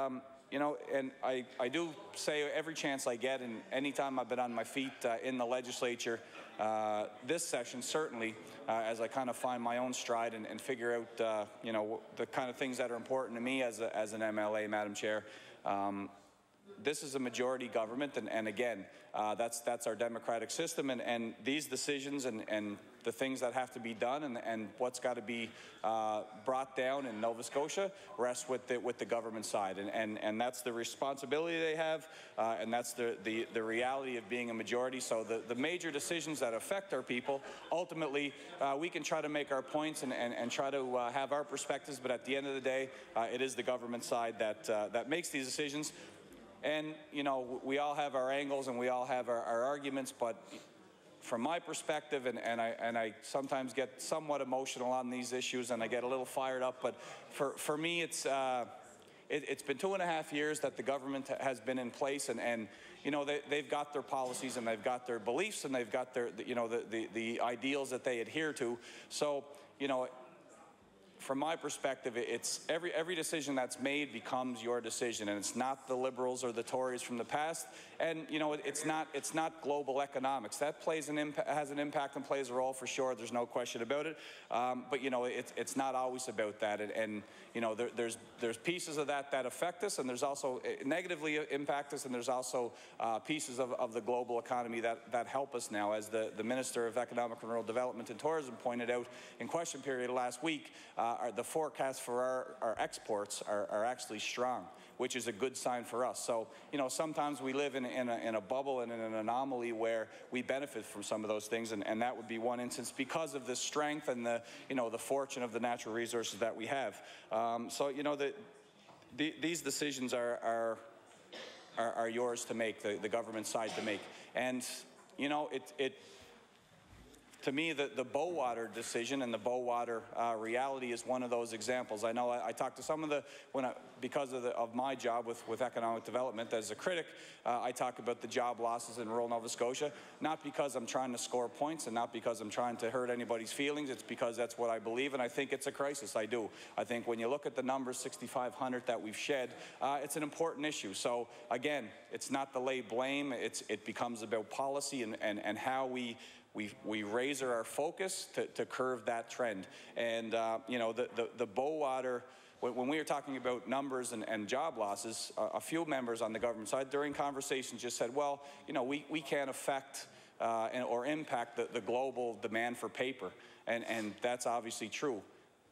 and I do say every chance I get, and anytime I've been on my feet in the legislature, this session certainly, as I kind of find my own stride and figure out, the kind of things that are important to me as an MLA, Madam Chair. This is a majority government, and again, that's our democratic system, and these decisions and the things that have to be done and what's got to be brought down in Nova Scotia rests with the government side, and that's the responsibility they have, and that's the reality of being a majority. So the major decisions that affect our people, ultimately, we can try to make our points and try to have our perspectives, but at the end of the day, it is the government side that makes these decisions. And, we all have our angles and we all have our arguments, but from my perspective, and I sometimes get somewhat emotional on these issues and I get a little fired up, but for me, it's been 2.5 years that the government has been in place, and they've got their policies and they've got their beliefs and they've got their, the ideals that they adhere to. So, from my perspective, it's every decision that's made becomes your decision, and it's not the Liberals or the Tories from the past. And you know, it's not global economics that has an impact and plays a role for sure. There's no question about it. But you know, it's not always about that. And you know, there's pieces of that affect us, and there's also negatively impact us, and there's also pieces of the global economy that help us now, as the Minister of Economic and Rural Development and Tourism pointed out in question period last week. The forecasts for our exports are actually strong, which is a good sign for us. So, you know, sometimes we live in a bubble and in an anomaly where we benefit from some of those things, and that would be one instance because of the strength and the, you know, the fortune of the natural resources that we have. So, you know, these decisions are yours to make, the government side to make. And, you know, to me, the Bowater decision and the Bowater reality is one of those examples. I know I talked to some of because of my job with economic development as a critic, I talk about the job losses in rural Nova Scotia, not because I'm trying to score points and not because I'm trying to hurt anybody's feelings. It's because that's what I believe, and I think it's a crisis. I do. I think when you look at the numbers, 6,500 that we've shed, it's an important issue. So again, it's not to lay blame. It becomes about policy and how we raise our focus to curve that trend. And you know, the Bowater, when we were talking about numbers and job losses, a few members on the government side during conversations just said, well, you know, we can't affect or impact the global demand for paper. And that's obviously true.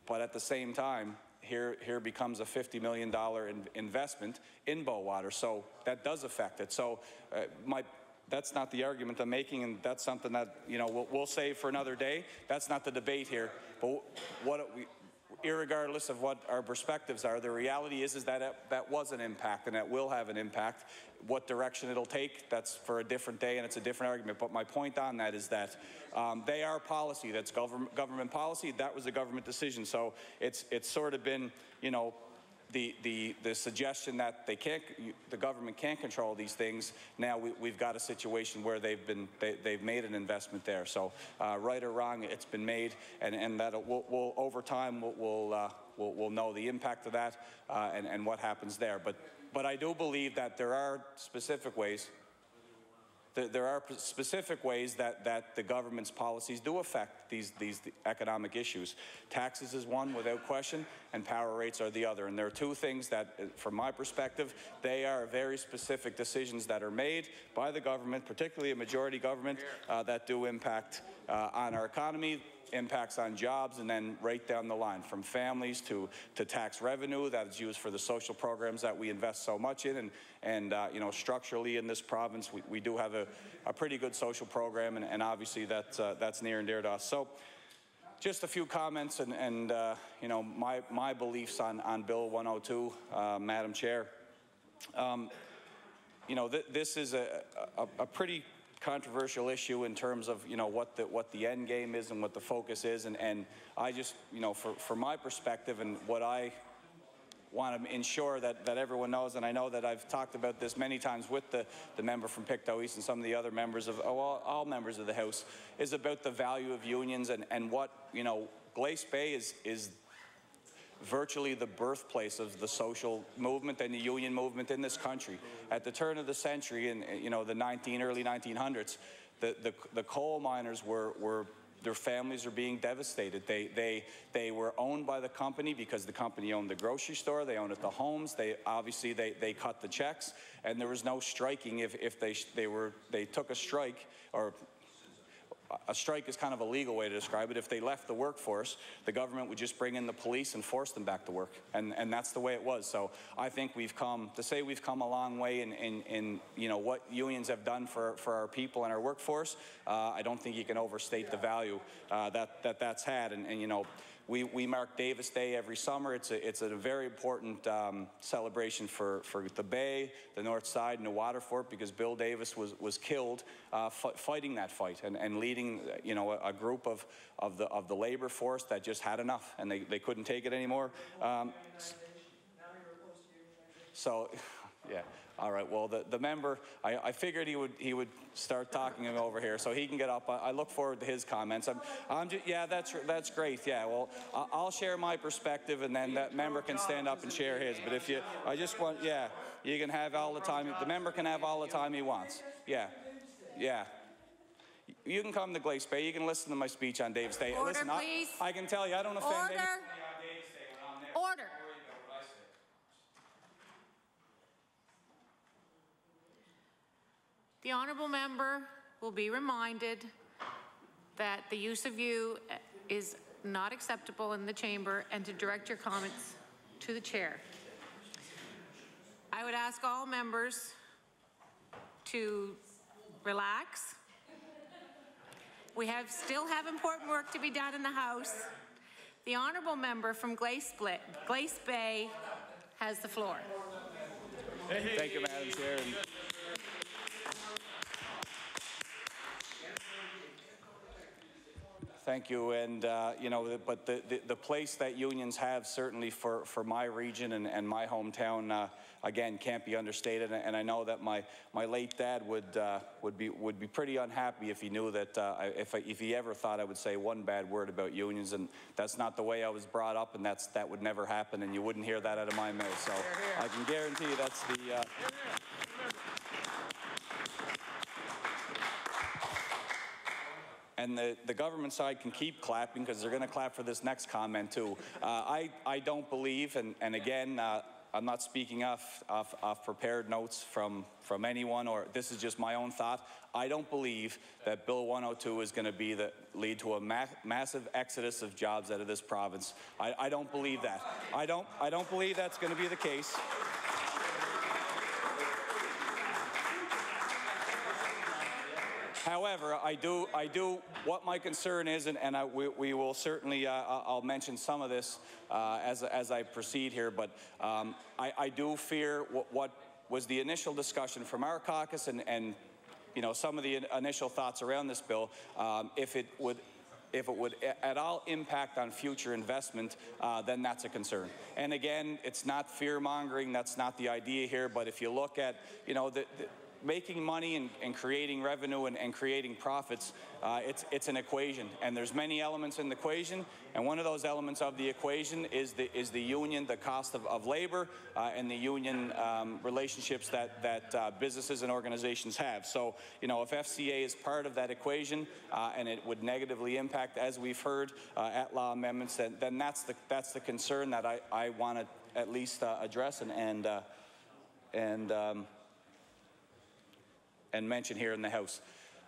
But at the same time, here becomes a $50 million investment in Bowater. So that does affect it. So that's not the argument I'm making, and that's something that, you know, we'll save for another day. That's not the debate here. But irregardless of what our perspectives are, the reality is that that was an impact, and that will have an impact. What direction it'll take, that's for a different day, and it's a different argument. But my point on that is that they are policy. That's government policy. That was a government decision. So it's sort of been, you know, the suggestion that the government can't control these things. Now we've got a situation where they've made an investment there. So right or wrong, it's been made, and that we'll over time we'll know the impact of that and what happens there. But I do believe that there are specific ways. There are specific ways that the government's policies do affect these economic issues. Taxes is one, without question, and power rates are the other. And there are two things that, from my perspective, they are very specific decisions that are made by the government, particularly a majority government, that do impact on our economy, impacts on jobs, and then right down the line, from families to tax revenue that is used for the social programs that we invest so much in. And you know, structurally in this province, we do have a pretty good social program, and obviously that's near and dear to us. So just a few comments and you know, my beliefs on Bill 102, Madam Chair. You know, this is a pretty controversial issue in terms of, you know, what the end game is and what the focus is, and I just, you know, for my perspective and what I want to ensure that everyone knows, and I know that I've talked about this many times with the member from Pictou East and some of the other members of all members of the House, is about the value of unions and what, you know, Glace Bay is virtually the birthplace of the social movement and the union movement in this country. At the turn of the century, in, you know, the early 1900s, the coal miners were their families are being devastated. They were owned by the company because the company owned the grocery store, they owned the homes, they cut the checks, and there was no striking if they took a strike, or a strike is kind of a legal way to describe it. If they left the workforce, the government would just bring in the police and force them back to work, and that's the way it was. So I think we've come a long way in you know, what unions have done for our people and our workforce. I don't think you can overstate the value that's had, and you know, we mark Davis Day every summer. It's a very important celebration for the Bay, the North Side, and the Waterford, because Bill Davis was killed fighting that fight and leading, you know, a group of the labor force that just had enough, and they couldn't take it anymore. So, yeah. All right. Well, the member, I figured he would start talking him over here, so he can get up. I look forward to his comments. Yeah, that's great. Yeah. Well, I'll share my perspective, and then that member can stand up and share his. But if I just want, yeah, you can have all the time. The member can have all the time he wants. Yeah. Yeah. You can come to Glace Bay. You can listen to my speech on Davis Day. Order, listen, please. I can tell you, I don't offend anybody. Order. The honourable member will be reminded that the use of "you" is not acceptable in the chamber, and to direct your comments to the chair. I would ask all members to relax. We still have important work to be done in the House. The honourable member from Glace Bay has the floor. Thank you, Madam Chair. Thank you. And, you know, but the place that unions have certainly for my region and my hometown, again, can't be understated. And I know that my late dad would be pretty unhappy if he knew that if he ever thought I would say one bad word about unions. And that's not the way I was brought up, and that would never happen, and you wouldn't hear that out of my mouth. So I can guarantee you that's the... And the government side can keep clapping because they're going to clap for this next comment too. I don't believe, and again, I'm not speaking off prepared notes from anyone, or this is just my own thought. I don't believe that Bill 102 is going to lead to a massive exodus of jobs out of this province. I don't believe that. I don't believe that's going to be the case. However, I do. What my concern is, and we will certainly. I'll mention some of this as I proceed here. But I do fear what was the initial discussion from our caucus, and you know, some of the initial thoughts around this bill. If it would at all impact on future investment, then that's a concern. And again, it's not fear mongering. That's not the idea here. But if you look at, you know, making money and creating revenue and creating profits, it's an equation, and there's many elements in the equation, and one of those elements of the equation is the union, the cost of labor, and the union relationships that businesses and organizations have. So, you know, if FCA is part of that equation and it would negatively impact, as we've heard, at law amendments, then that's the concern that I want to at least address and mention here in the House.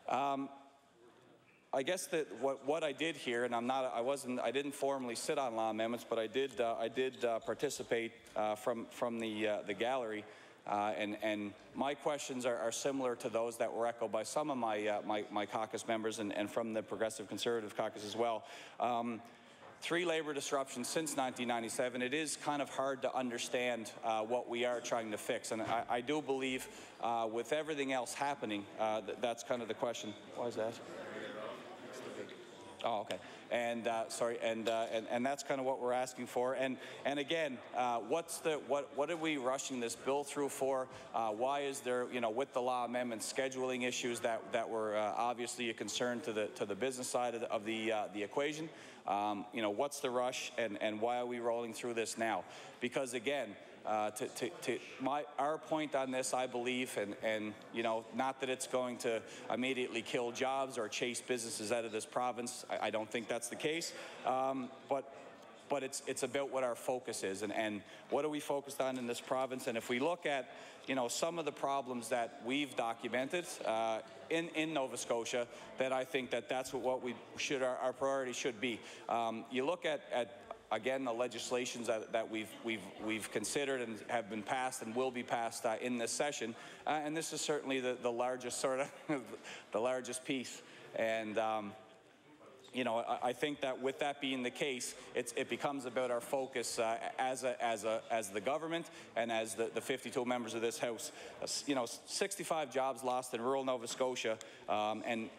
I guess that what I did here, and I didn't formally sit on law amendments, but I did participate from the gallery, and my questions are similar to those that were echoed by some of my caucus members and from the Progressive Conservative caucus as well. 3 labor disruptions since 1997. It is kind of hard to understand what we are trying to fix, and I do believe with everything else happening, that's kind of the question. Why is that? Oh, okay. And sorry, and that's kind of what we're asking for. And again, what are we rushing this bill through for? Why is there, you know, with the law amendments, scheduling issues that were obviously a concern to the business side of the equation? You know, what's the rush, and why are we rolling through this now? Because again, our point on this, I believe, and you know, not that it's going to immediately kill jobs or chase businesses out of this province. I don't think that's the case. But it's about what our focus is, and what are we focused on in this province? And if we look at, you know, some of the problems that we've documented in Nova Scotia, that I think that's what our priority should be. You look at again, the legislations that we've considered and have been passed and will be passed in this session, and this is certainly the largest the largest piece. And you know, I think that with that being the case, it becomes about our focus as the government and as the 52 members of this House. You know, 65 jobs lost in rural Nova Scotia, and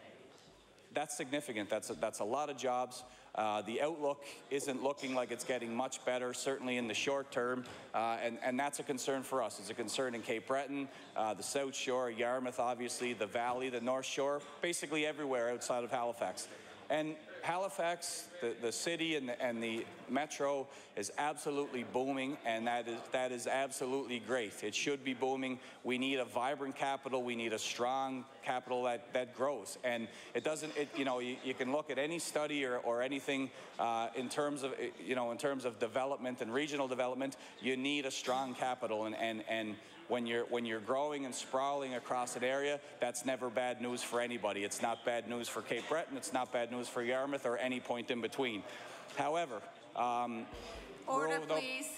that's significant. That's a lot of jobs. The outlook isn't looking like it's getting much better, certainly in the short term, and that's a concern for us. It's a concern in Cape Breton, the South Shore, Yarmouth, obviously, the Valley, the North Shore, basically everywhere outside of Halifax. And Halifax, the city and the metro is absolutely booming, and that is absolutely great. It should be booming. We need a vibrant capital. We need a strong capital that grows. And it doesn't. You can look at any study or anything in terms of development and regional development. You need a strong capital, and when you're growing and sprawling across an area, that's never bad news for anybody. It's not bad news for Cape Breton. It's not bad news for Yarmouth or any point in between. However, order, please.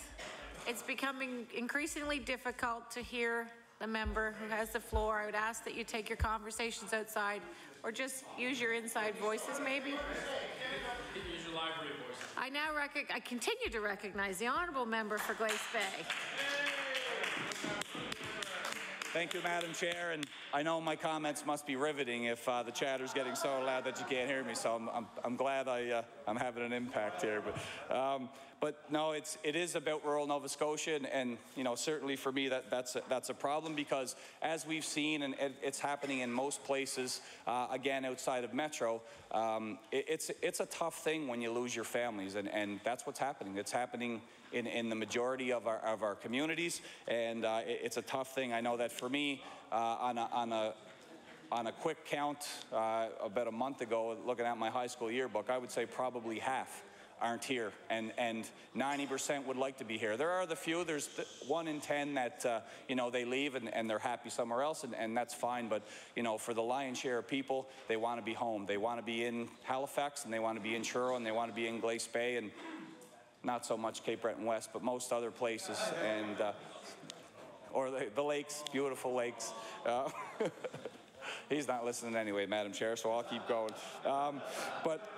It's becoming increasingly difficult to hear the member who has the floor. I would ask that you take your conversations outside, or just use your inside voices, maybe. Use your library voices. I continue to recognize the honourable member for Glace Bay. Thank you, Madam Chair, and I know my comments must be riveting if the chatter's getting so loud that you can't hear me. So I'm glad I'm having an impact here. But no, it is about rural Nova Scotia, and certainly for me that's a problem, because as we've seen, and it's happening in most places, again outside of Metro, it's a tough thing when you lose your families, and that's what's happening. It's happening in the majority of our communities, and it's a tough thing. I know that for me, on a quick count, about a month ago, looking at my high school yearbook, I would say probably half aren't here, and 90% would like to be here. There are the few. There's 1 in 10 that they leave and they're happy somewhere else, and that's fine. But for the lion's share of people, they want to be home. They want to be in Halifax, and they want to be in Truro, and they want to be in Glace Bay, and not so much Cape Breton West, but most other places, and or the lakes, beautiful lakes. He's not listening anyway, Madam Chair, so I'll keep going. But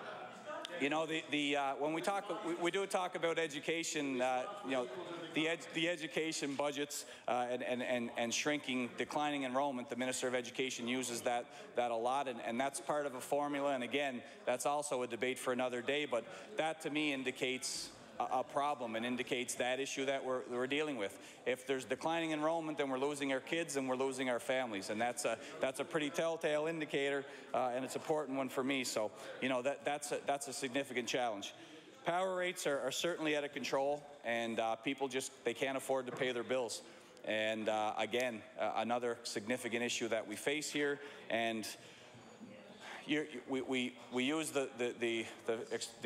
when we do talk about education, the education budgets and shrinking, declining enrollment, the Minister of Education uses that a lot, and that's part of a formula. And again, that's also a debate for another day. But that to me indicates a problem, and indicates that issue that we're dealing with. If there's declining enrollment, then we're losing our kids and we're losing our families, and that's a pretty telltale indicator, and it's an important one for me. So that's a significant challenge. Power rates are certainly out of control, and people they can't afford to pay their bills. And again, another significant issue that we face here. And we use the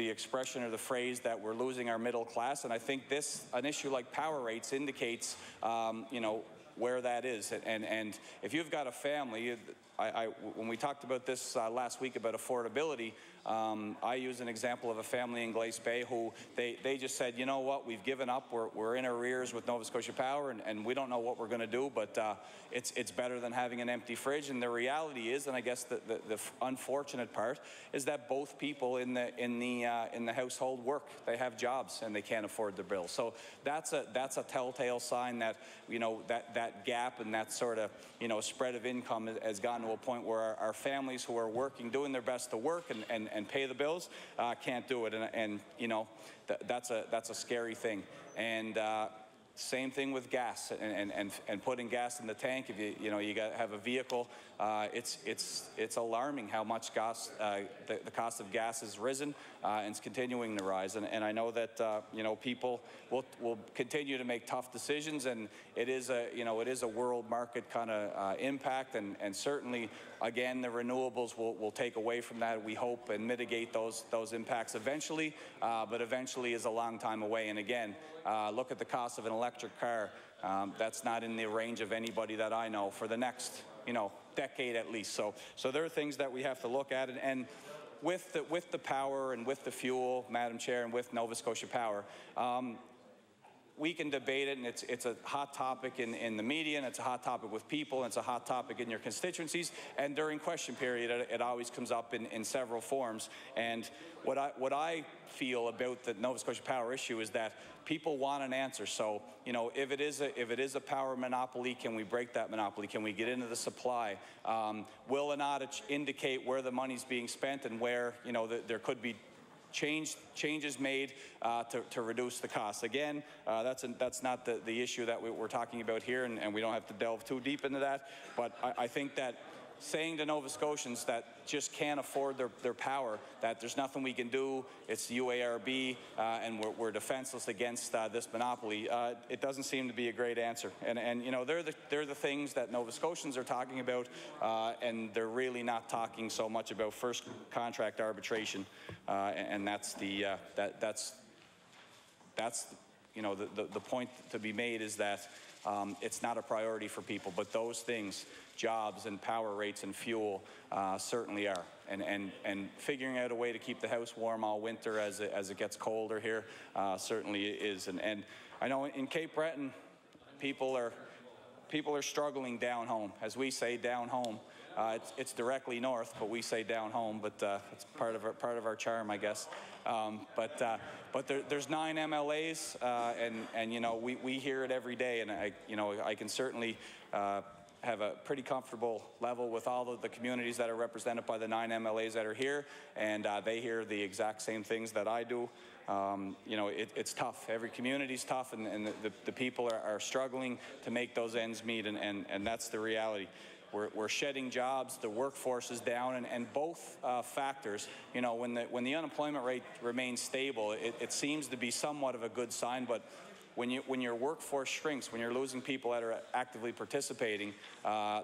expression or the phrase that we're losing our middle class, and I think an issue like power rates indicates where that is. And if you've got a family, when we talked about this last week about affordability, I use an example of a family in Glace Bay who they just said, you know what, we've given up, we're in arrears with Nova Scotia Power, and we don't know what we're going to do, but it's better than having an empty fridge. And the reality is, and I guess the unfortunate part is that both people in the household work. They have jobs and they can't afford their bills. So that's a telltale sign that that gap and that sort of spread of income has gotten to a point where our families who are working, doing their best to work and pay the bills, can't do it, and that's a scary thing. And same thing with gas and putting gas in the tank. If you got to have a vehicle, it's alarming how much gas the cost of gas has risen, and it's continuing to rise. And I know that people will continue to make tough decisions, and it is a world market kind of impact, and certainly again the renewables will take away from that, we hope, and mitigate those impacts eventually, but eventually is a long time away. And again, look at the cost of an electric car. That's not in the range of anybody that I know for the next decade at least. So there are things that we have to look at, and with the power and with the fuel, Madam Chair, and with Nova Scotia Power, we can debate it, and it's a hot topic in the media, and it's a hot topic with people, and it's a hot topic in your constituencies, and during question period, it always comes up in several forms. And what I feel about the Nova Scotia Power issue is that people want an answer. So, you know, if it is a power monopoly, can we break that monopoly? Can we get into the supply? Will an audit indicate where the money's being spent and where, you know, there could be changes made to reduce the costs? Again, that's not the issue that we're talking about here, and we don't have to delve too deep into that. But I think that saying to Nova Scotians that just can't afford their power, that there's nothing we can do, it's the UARB, and we're defenseless against this monopoly, it doesn't seem to be a great answer. And you know, they're the things that Nova Scotians are talking about, and they're really not talking so much about first contract arbitration, and that's you know, the point to be made is that it's not a priority for people, but those things, jobs and power rates and fuel, certainly are. And figuring out a way to keep the house warm all winter as it gets colder here certainly is. And I know in Cape Breton, people are struggling down home. As we say, down home. It's directly north, but we say down home. But it's part of our charm, I guess. But there's 9 MLAs, and you know, we hear it every day, and I can certainly have a pretty comfortable level with all of the communities that are represented by the 9 MLAs that are here, and they hear the exact same things that I do. You know, it's tough. Every community's tough, and the people are struggling to make those ends meet, and that's the reality. We're shedding jobs, the workforce is down, and both factors, you know, when the unemployment rate remains stable, it seems to be somewhat of a good sign, but when your workforce shrinks, when you're losing people that are actively participating,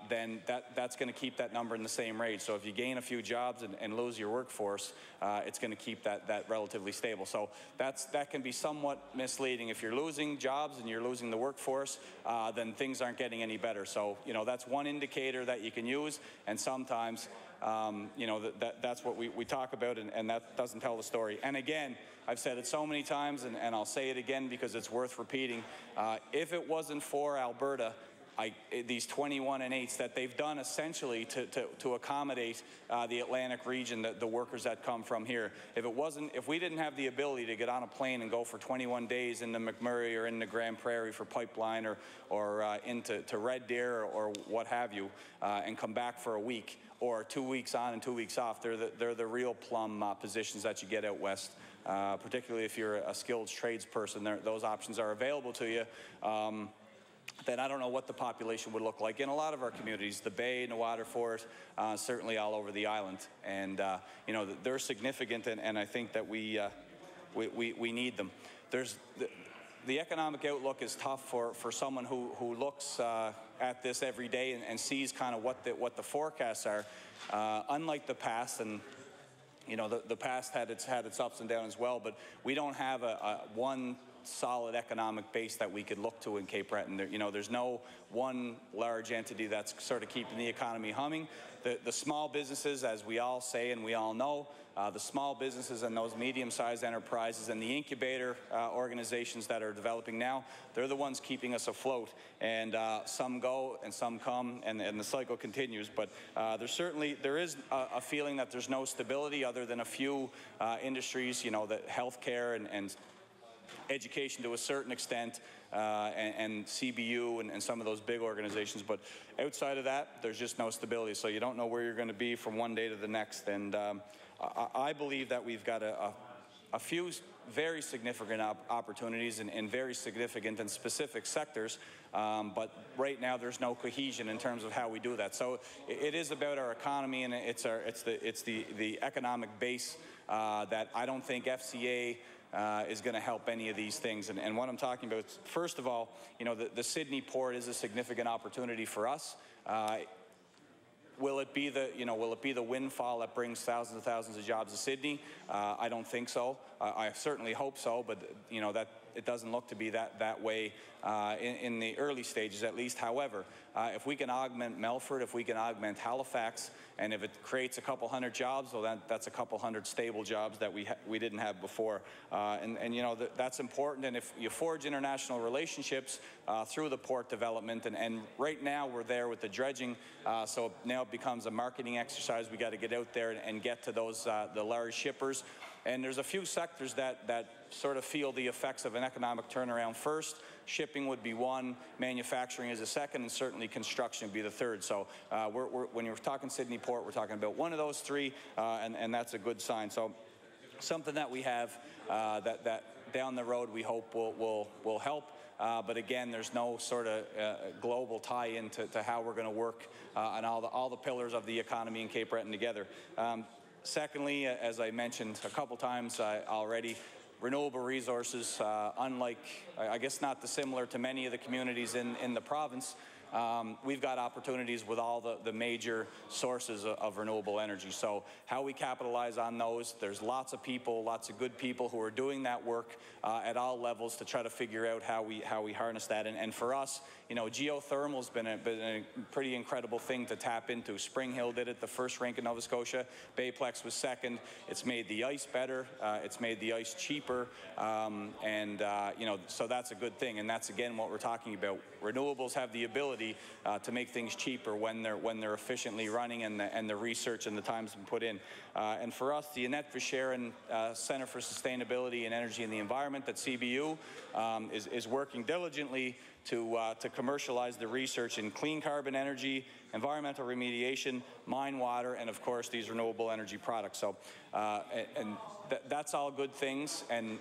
then that's going to keep that number in the same rate. So if you gain a few jobs and lose your workforce, it's going to keep that relatively stable. So that can be somewhat misleading. If you're losing jobs and you're losing the workforce, then things aren't getting any better. So, you know, that's one indicator that you can use, and sometimes you know, that's what we talk about, and that doesn't tell the story. And again, I've said it so many times, and I'll say it again because it's worth repeating. If it wasn't for Alberta, these 21 and 8s that they've done essentially to accommodate the Atlantic region, the workers that come from here. If we didn't have the ability to get on a plane and go for 21 days into McMurray or into Grand Prairie for pipeline or into Red Deer or what have you, and come back for a week or 2 weeks on and 2 weeks off, they're the real plum positions that you get out west. Particularly if you're a skilled tradesperson, those options are available to you. Then I don't know what the population would look like in a lot of our communities, the Bay, the Waterford, certainly all over the island. And you know, they're significant, and I think that we need them. The economic outlook is tough for someone who looks at this every day and sees kind of what the forecasts are. Unlike the past, and you know, the past had its ups and downs as well, but we don't have one solid economic base that we could look to in Cape Breton. You know, there's no one large entity that's sort of keeping the economy humming. The small businesses, as we all say and we all know, the small businesses and those medium-sized enterprises and the incubator organizations that are developing now, they're the ones keeping us afloat. And some go and some come, and the cycle continues. But there is a feeling that there's no stability other than a few industries, you know, that healthcare and education to a certain extent, and CBU and some of those big organizations. But outside of that, there's just no stability. So you don't know where you're going to be from one day to the next. And I believe that we've got a few very significant opportunities in very significant and specific sectors, but right now there's no cohesion in terms of how we do that. So it is about our economy, and it's the economic base that I don't think FCA is going to help any of these things. And what I'm talking about, first of all, you know, the Sydney port is a significant opportunity for us. Will it be the windfall that brings thousands and thousands of jobs to Sydney? I don't think so. I certainly hope so, but you know, it doesn't look to be that way in the early stages, at least. However, if we can augment Melfort, if we can augment Halifax, and if it creates a couple hundred jobs, well, that's a couple hundred stable jobs that we didn't have before. And you know, that's important. And if you forge international relationships through the port development, and right now we're there with the dredging, so now it becomes a marketing exercise. We got to get out there and get to those the large shippers. And there's a few sectors that sort of feel the effects of an economic turnaround first. Shipping would be one, manufacturing is a second, and certainly construction would be the third. So when you're talking Sydney Port, we're talking about one of those three, and that's a good sign. So something that we have that down the road we hope will help. But again, there's no sort of global tie-in to how we're going to work on all the pillars of the economy in Cape Breton together. Secondly, as I mentioned a couple times already, renewable resources, unlike, I guess not dissimilar to many of the communities in the province, we've got opportunities with all the major sources of renewable energy. So how we capitalize on those, there's lots of people, lots of good people who are doing that work at all levels to try to figure out how we harness that. And for us, you know, geothermal's been a pretty incredible thing to tap into. Spring Hill did it, the first rink in Nova Scotia. Bayplex was second. It's made the ice better. It's made the ice cheaper. You know, so that's a good thing. And that's, again, what we're talking about. Renewables have the ability to make things cheaper when they're efficiently running and the research and the time's been put in. And for us, the Annette Visharan Centre for Sustainability and Energy and the Environment at CBU is working diligently to commercialize the research in clean carbon energy, environmental remediation, mine water, and of course these renewable energy products. So, that's all good things, and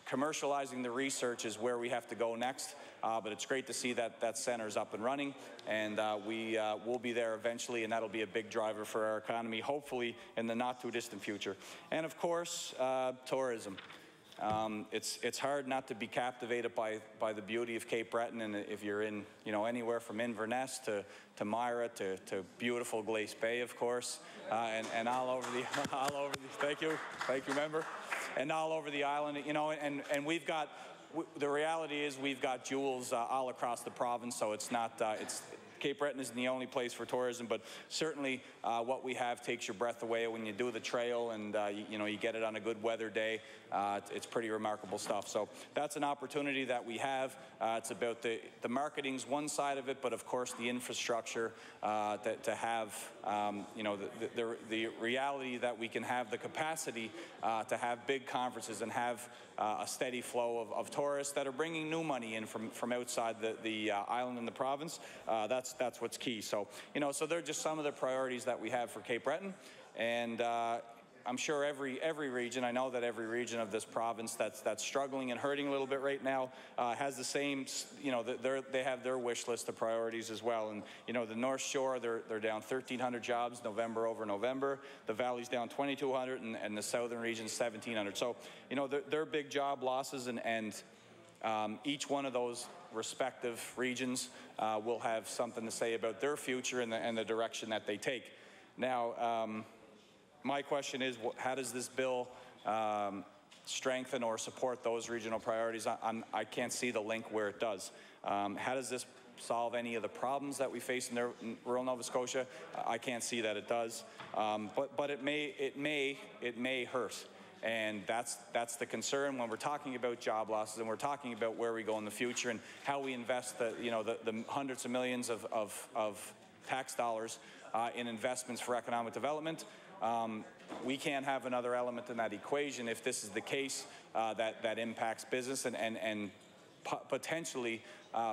commercializing the research is where we have to go next. But it's great to see that center's up and running, and we'll be there eventually, and that'll be a big driver for our economy, hopefully in the not too distant future. And of course, tourism. It's hard not to be captivated by the beauty of Cape Breton, and if you're in, you know, anywhere from Inverness to Myra to beautiful Glace Bay, of course, and all over the thank you, member, and all over the island, you know, and we've got. The reality is we've got jewels all across the province, so it's not Cape Breton isn't the only place for tourism, but certainly what we have takes your breath away when you do the trail, and you know, you get it on a good weather day. It's pretty remarkable stuff. So that's an opportunity that we have. It's about the marketing's one side of it, but of course the infrastructure to have you know, the reality that we can have the capacity to have big conferences and have a steady flow of tourists that are bringing new money in from outside the island and the province. That's what's key. So, you know, so they're just some of the priorities that we have for Cape Breton, and I'm sure every region, I know that every region of this province that's struggling and hurting a little bit right now has the same, you know, they have their wish list of priorities as well. And, you know, the North Shore, they're down 1,300 jobs November over November. The Valley's down 2,200, and the Southern region 1,700. So, you know, they're big job losses, and each one of those respective regions will have something to say about their future and the direction that they take. Now, my question is, how does this bill strengthen or support those regional priorities? I can't see the link where it does. How does this solve any of the problems that we face in rural Nova Scotia? I can't see that it does. But it may hurt. And that's the concern when we're talking about job losses and we're talking about where we go in the future and how we invest the hundreds of millions of tax dollars in investments for economic development. We can't have another element in that equation if this is the case that impacts business and potentially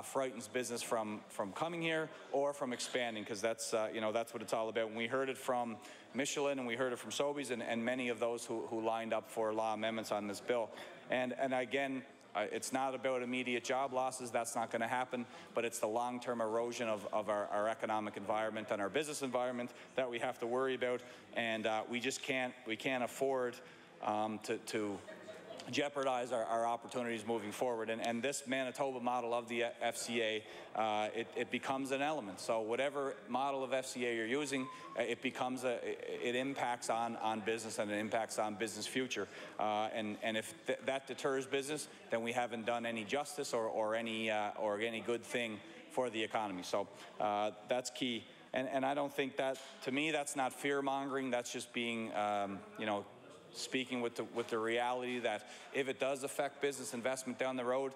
frightens business from coming here or from expanding, because that's that's what it's all about. And we heard it from Michelin and we heard it from Sobeys and many of those who lined up for law amendments on this bill. And again, it's not about immediate job losses. That's not going to happen, but it's the long-term erosion of our economic environment and our business environment that we have to worry about. And we just can't afford to jeopardize our opportunities moving forward. And this Manitoba model of the FCA, it becomes an element. So whatever model of FCA you're using, it impacts on business, and it impacts on business future. And if that deters business, then we haven't done any justice or any good thing for the economy. So that's key. And I don't think that, to me, that's not fear-mongering. That's just being, speaking with the reality that if it does affect business investment down the road,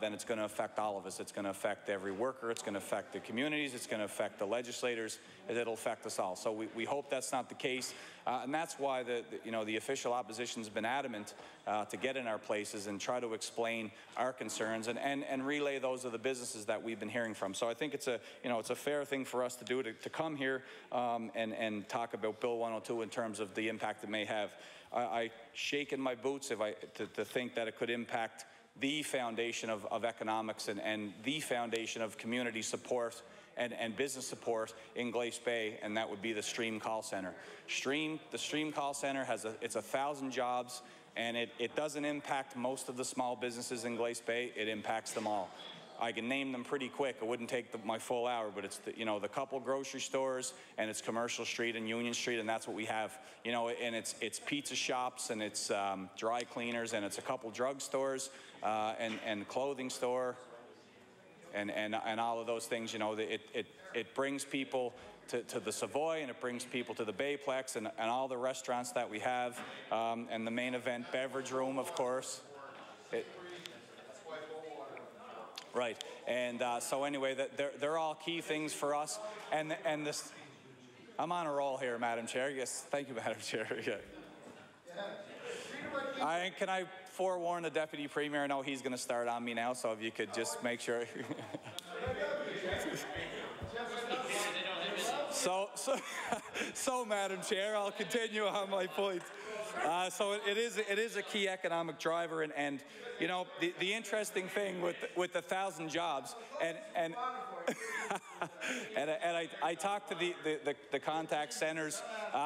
then it's going to affect all of us. It's going to affect every worker. It's going to affect the communities. It's going to affect the legislators. It'll affect us all. So we hope that's not the case, and that's why the official opposition has been adamant to get in our places and try to explain our concerns and relay those of the businesses that we've been hearing from. So I think it's a fair thing for us to do to come here and talk about Bill 102 in terms of the impact it may have. I shake in my boots to think that it could impact the foundation of economics and the foundation of community support and business support in Glace Bay, and that would be the Stream call center. The Stream call center it's 1,000 jobs, and it doesn't impact most of the small businesses in Glace Bay. It impacts them all. I can name them pretty quick. It wouldn't take my full hour, but it's the couple grocery stores, and it's Commercial Street and Union Street, and that's what we have. And it's pizza shops, and it's dry cleaners, and it's a couple drug stores and clothing store, and all of those things. It brings people to the Savoy, and it brings people to the Bayplex, and all the restaurants that we have, and the main event beverage room, of course. Right, and so anyway, they're all key things for us, and this. I'm on a roll here, Madam Chair. Yes, thank you, Madam Chair. Yeah. Can I forewarn the Deputy Premier? I know he's going to start on me now, so if you could just make sure. So, Madam Chair, I'll continue on my point. So it is a key economic driver, and the interesting thing with the 1,000 jobs, and I talked to the contact centers,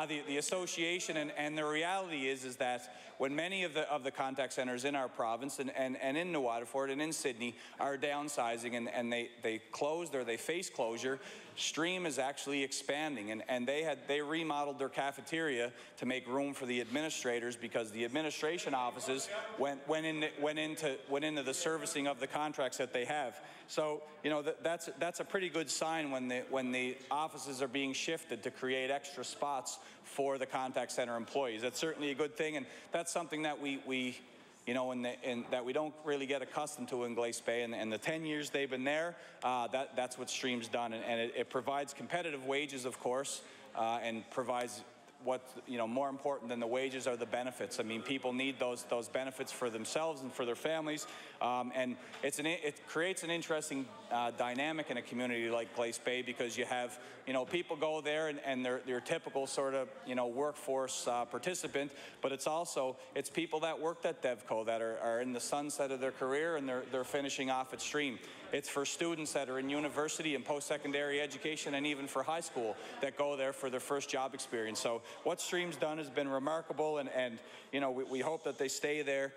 the association, and the reality is that when many of the contact centers in our province and in New Waterford and in Sydney are downsizing and they closed or they face closure, Stream is actually expanding, and they remodeled their cafeteria to make room for the administrators, because the administration offices went into the servicing of the contracts that they have. So that's a pretty good sign when the offices are being shifted to create extra spots for the contact center employees. That's certainly a good thing, and that's something that we that we don't really get accustomed to in Glace Bay, and the 10 years they've been there, that's what Stream's done, and it provides competitive wages, of course, and provides what, more important than the wages are the benefits. I mean, people need those benefits for themselves and for their families, and it creates an interesting dynamic in a community like Glace Bay, because you have, people go there and they're your typical sort of, workforce participant, but it's people that worked at DevCo that are in the sunset of their career, and they're finishing off at Stream. It's for students that are in university and post-secondary education, and even for high school, that go there for their first job experience. So what Stream's done has been remarkable, and we hope that they stay there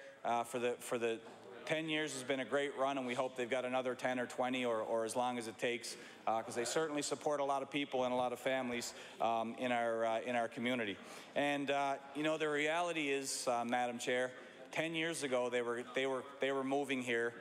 for the 10 years. Has been a great run, and we hope they've got another 10 or 20 or as long as it takes, because they certainly support a lot of people and a lot of families in our community. And the reality is, Madam Chair, 10 years ago they were moving here.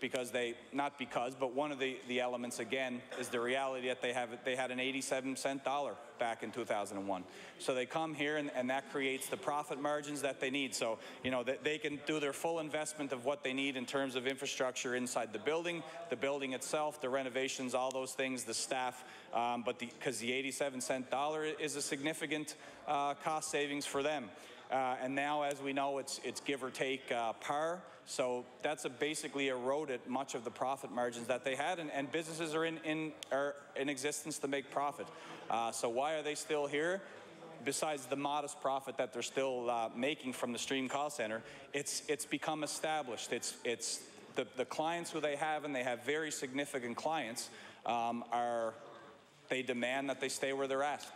But one of the elements, again, is the reality that they had an 87-cent dollar back in 2001. So they come here, and that creates the profit margins that they need. So, that they can do their full investment of what they need in terms of infrastructure inside the building itself, the renovations, all those things, the staff. But because the 87-cent dollar is a significant cost savings for them. And now, as we know, it's give or take par. So that's basically eroded much of the profit margins that they had, and businesses are in existence to make profit. So why are they still here? Besides the modest profit that they're still making from the Stream call center, it's become established. It's the clients who they have, and they have very significant clients, they demand that they stay where they're at.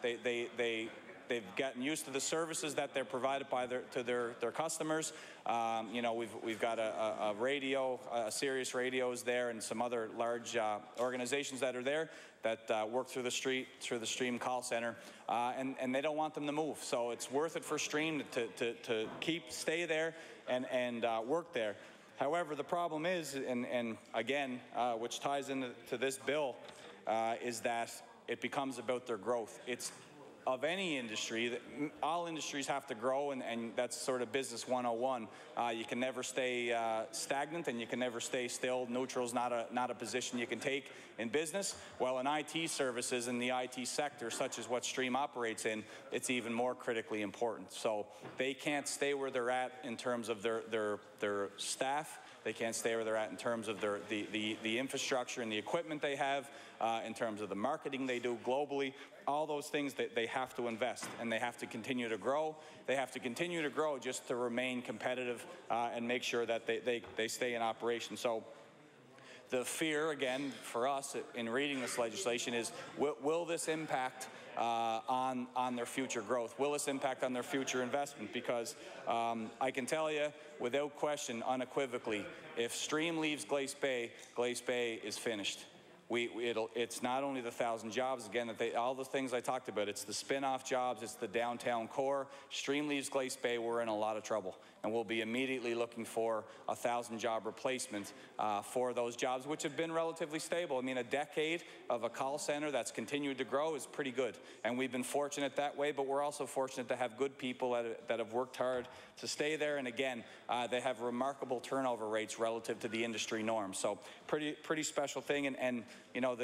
they've gotten used to the services that they're provided by their customers. You know, we've got a radio, Sirius radios there, and some other large organizations that are there that work through the Stream call center, and they don't want them to move. So it's worth it for Stream to stay there and work there. However, the problem is, and again, which ties into this bill, is that it becomes about their growth. It's of any industry, all industries have to grow, and that's sort of business 101. You can never stay stagnant, and you can never stay still. Neutral is not a position you can take in business. Well, in IT services, in the IT sector, such as what Stream operates in, it's even more critically important. So they can't stay where they're at in terms of their staff. They can't stay where they're at in terms of the infrastructure and the equipment they have, in terms of the marketing they do globally. All those things that they have to invest, and they have to continue to grow. They have to continue to grow just to remain competitive and make sure that they stay in operation. So the fear, again, for us in reading this legislation is, will this impact on their future growth? Will this impact on their future investment? Because I can tell you, without question, unequivocally, if Stream leaves Glace Bay is finished. It's not only the 1,000 jobs, again, all the things I talked about. It's the spin-off jobs, it's the downtown core. Stream leaves Glace Bay, we're in a lot of trouble. And we'll be immediately looking for a 1,000-job replacement for those jobs, which have been relatively stable. I mean, a decade of a call center that's continued to grow is pretty good. And we've been fortunate that way, but we're also fortunate to have good people that have worked hard to stay there. And again, they have remarkable turnover rates relative to the industry norm. So pretty special thing. And you know,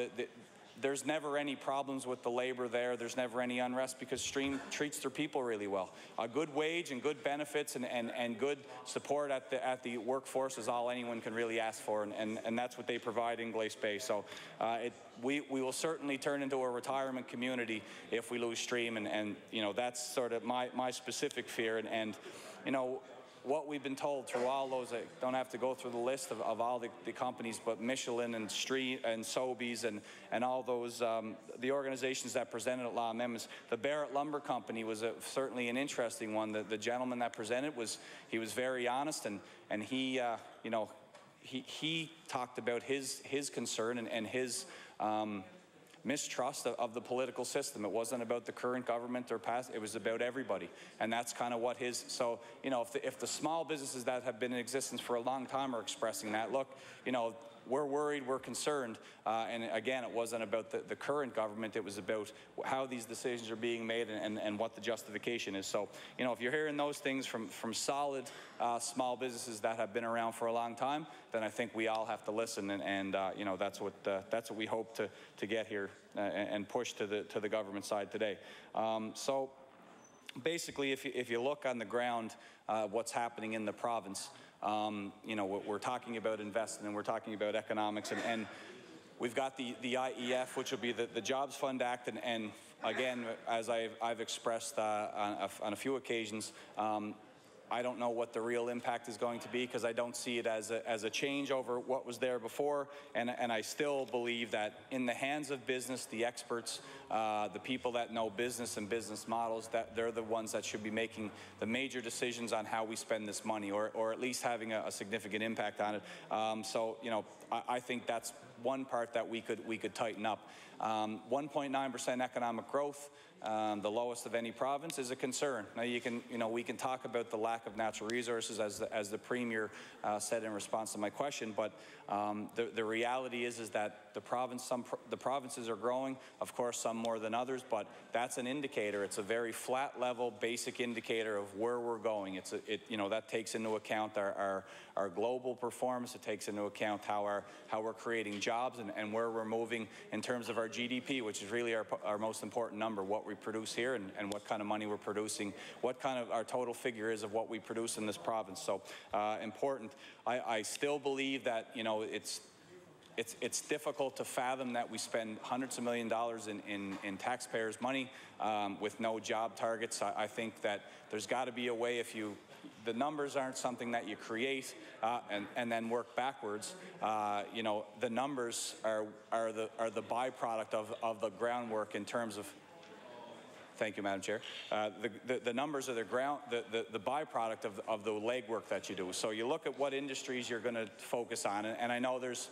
there's never any problems with the labor there. There's never any unrest because Stream treats their people really well. A good wage and good benefits and good support at the workforce is all anyone can really ask for, and that's what they provide in Glace Bay. So we will certainly turn into a retirement community if we lose Stream, and you know, that's sort of my specific fear. And you know, what we've been told through all those, I don't have to go through the list of all the companies, but Michelin and Stream and Sobeys and all those, the organizations that presented at law amendments. The Barrett Lumber Company was certainly an interesting one. The gentleman that presented was very honest, and he, you know, he talked about his concern and his mistrust of the political system. It wasn't about the current government or past, it was about everybody. And that's kind of what so, you know, if the small businesses that have been in existence for a long time are expressing that, look, you know, we're worried, we're concerned, and again, it wasn't about the current government, it was about how these decisions are being made and what the justification is. So, you know, if you're hearing those things from solid small businesses that have been around for a long time, then I think we all have to listen, and you know, that's what we hope to get here and push to the government side today. So basically, if you look on the ground, what's happening in the province, you know, we're talking about investing and we're talking about economics, and we've got the IEF, which will be the Jobs Fund Act, and again, as I've expressed on a few occasions, I don't know what the real impact is going to be, because I don't see it as a change over what was there before, and I still believe that in the hands of business, the experts, the people that know business and business models, that they're the ones that should be making the major decisions on how we spend this money, or at least having a significant impact on it. So, you know, I think that's one part that we could tighten up. 1.9% economic growth, the lowest of any province, is a concern. Now we can talk about the lack of natural resources, as the Premier said in response to my question, but the reality is that the provinces are growing, of course some more than others, but that's an indicator. It's a very flat level, basic indicator of where we're going. You know, that takes into account our global performance. It takes into account how we're creating jobs and where we're moving in terms of our GDP, which is really our most important number, what we produce here and what kind of money we're producing, what kind of our total figure is of what we produce in this province. So important. I still believe that, you know, it's difficult to fathom that we spend hundreds of millions of dollars in taxpayers' money with no job targets. I think that there's got to be a way, the numbers aren't something that you create and then work backwards. You know, the numbers are the byproduct of the groundwork in terms of Thank you, Madam Chair. The numbers are the byproduct of the legwork that you do. So you look at what industries you're going to focus on, and I know there's,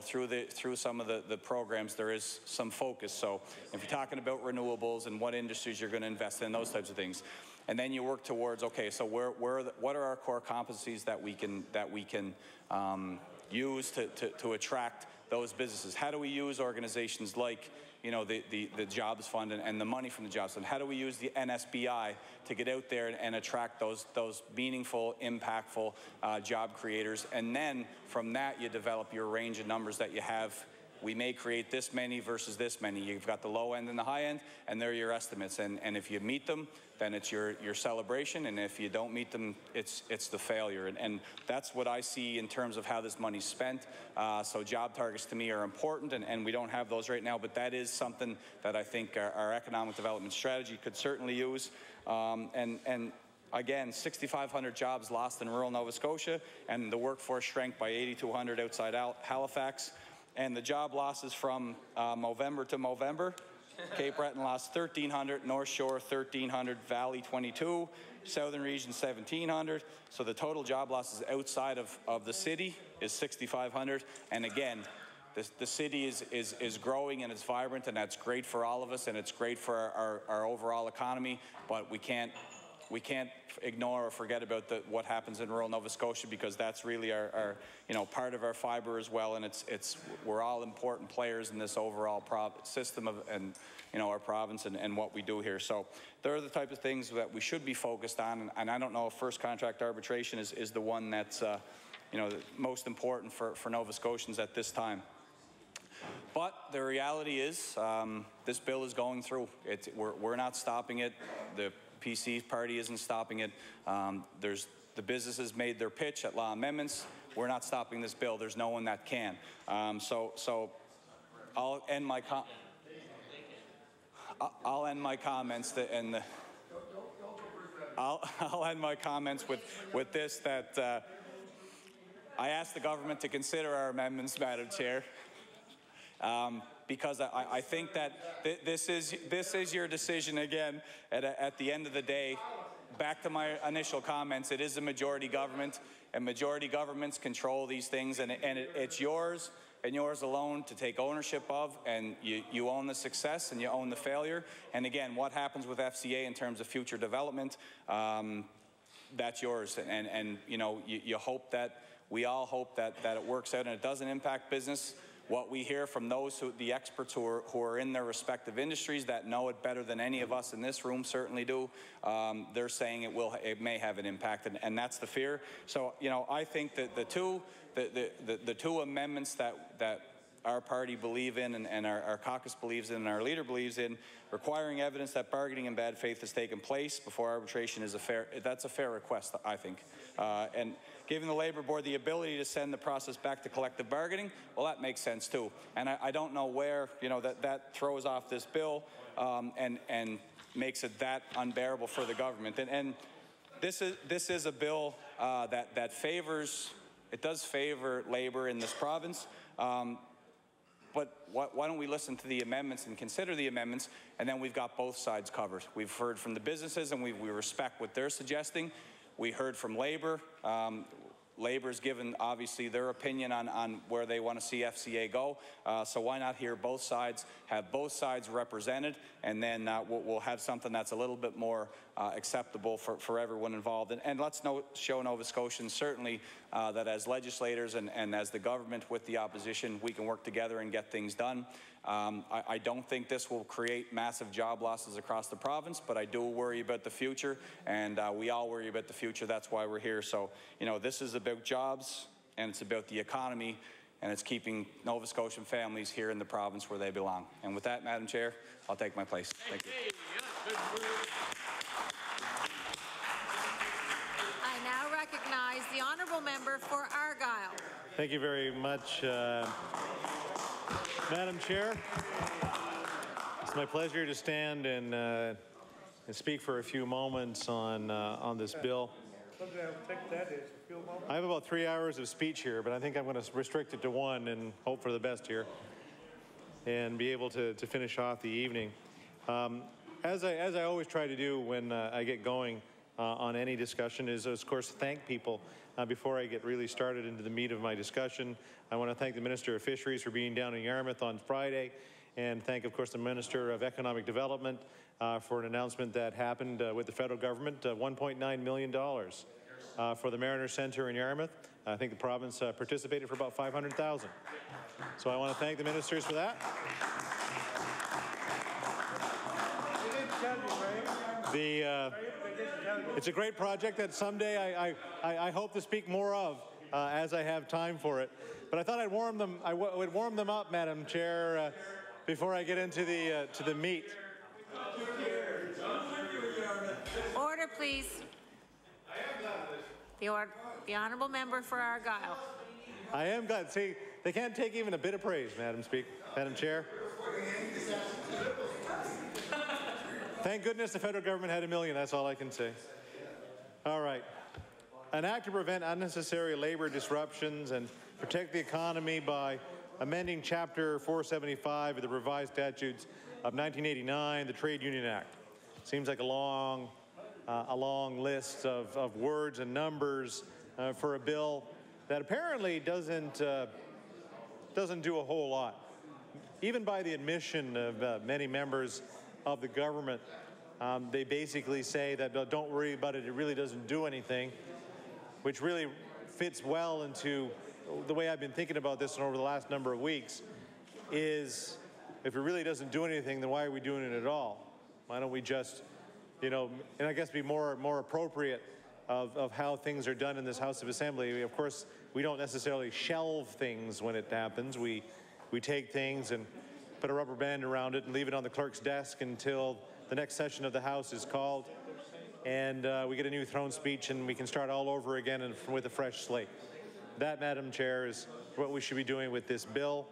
through some of the programs there is some focus. So if you're talking about renewables and what industries you're going to invest in, those types of things, and then you work towards, okay, so what are our core competencies that we can use to attract those businesses? How do we use organizations like the Jobs Fund and the money from the Jobs Fund? How do we use the NSBI to get out there and attract those meaningful, impactful job creators? And then from that, you develop your range of numbers that you have. We may create this many versus this many. You've got the low end and the high end, and they're your estimates. And if you meet them, then it's your celebration. And if you don't meet them, it's the failure. And that's what I see in terms of how this money's spent. So job targets to me are important, and we don't have those right now. But that is something that I think our economic development strategy could certainly use. And again, 6,500 jobs lost in rural Nova Scotia, and the workforce shrank by 8,200 outside Halifax. And the job losses from November to November, Cape Breton lost 1,300, North Shore 1,300, Valley 22, Southern Region 1,700. So the total job losses outside of the city is 6,500. And again, the city is growing and it's vibrant, and that's great for all of us, and it's great for our overall economy. But we can't ignore or forget about what happens in rural Nova Scotia, because that's really our part of our fiber as well, and we're all important players in this overall system of our province and what we do here. So there are the type of things that we should be focused on, and I don't know if first contract arbitration is the one that's most important for Nova Scotians at this time. But the reality is, this bill is going through. We're not stopping it. The PC party isn't stopping it. The businesses made their pitch at law amendments. We're not stopping this bill. There's no one that can. So I'll end my comments I'll end my comments with this, that I ask the government to consider our amendments, Madam Chair. Because I think that this is your decision again. At the end of the day, back to my initial comments, it is a majority government, and majority governments control these things, and it's yours and yours alone to take ownership of, and you own the success and you own the failure. And again, what happens with FCA in terms of future development, that's yours. And you hope that, we all hope that it works out and it doesn't impact business. What we hear from the experts who are in their respective industries that know it better than any of us in this room certainly do, they're saying it may have an impact, and that's the fear. So I think that the two amendments that our party believe in, and our caucus believes in, and our leader believes in, requiring evidence that bargaining in bad faith has taken place before arbitration is that's a fair request, I think. And giving the Labour Board the ability to send the process back to collective bargaining, well, that makes sense too. And I don't know where that throws off this bill and makes it that unbearable for the government. And this is a bill that does favor Labour in this province. But why don't we listen to the amendments and consider the amendments, and then we've got both sides covered. We've heard from the businesses, and we respect what they're suggesting. We heard from Labour. Labour's given, obviously, their opinion on where they want to see FCA go. So why not hear both sides, have both sides represented, and then we'll have something that's a little bit more acceptable for everyone involved. And let's show Nova Scotians certainly that as legislators and as the government with the opposition, we can work together and get things done. I don't think this will create massive job losses across the province, but I do worry about the future, and we all worry about the future. That's why we're here. So, this is about jobs, and it's about the economy, and it's keeping Nova Scotian families here in the province where they belong. And with that, Madam Chair, I'll take my place. Thank you. I now recognize the honourable member for Argyle. Thank you very much, Madam Chair. It's my pleasure to stand and speak for a few moments on this bill. I have about 3 hours of speech here, but I think I'm going to restrict it to 1 and hope for the best here and be able to finish off the evening. As I always try to do when I get going on any discussion is, of course, thank people before I get really started into the meat of my discussion. I want to thank the Minister of Fisheries for being down in Yarmouth on Friday, and thank, of course, the Minister of Economic Development for an announcement that happened with the federal government, $1.9 million for the Mariner Centre in Yarmouth. I think the province participated for about $500,000. So I want to thank the ministers for that. It's a great project that someday I hope to speak more of as I have time for it. But I thought I'd warm them. I would warm them up, Madam Chair, before I get into the meat. Order, please. The honourable member for Argyle. I am glad. See, they can't take even a bit of praise, Madam Chair. Thank goodness the federal government had $1 million. That's all I can say. All right. An act to prevent unnecessary labor disruptions and protect the economy by amending Chapter 475 of the revised statutes of 1989, the Trade Union Act. Seems like a long list of words and numbers for a bill that apparently doesn't do a whole lot. Even by the admission of many members of the government, they basically say that don't worry about it, it really doesn't do anything, which really fits well into the way I've been thinking about this over the last number of weeks, is if it really doesn't do anything, then why are we doing it at all? Why don't we just, and I guess be more appropriate of how things are done in this House of Assembly. Of course, we don't necessarily shelve things when it happens. We take things and put a rubber band around it and leave it on the clerk's desk until the next session of the House is called, and we get a new throne speech and we can start all over again and with a fresh slate. That, Madam Chair, is what we should be doing with this bill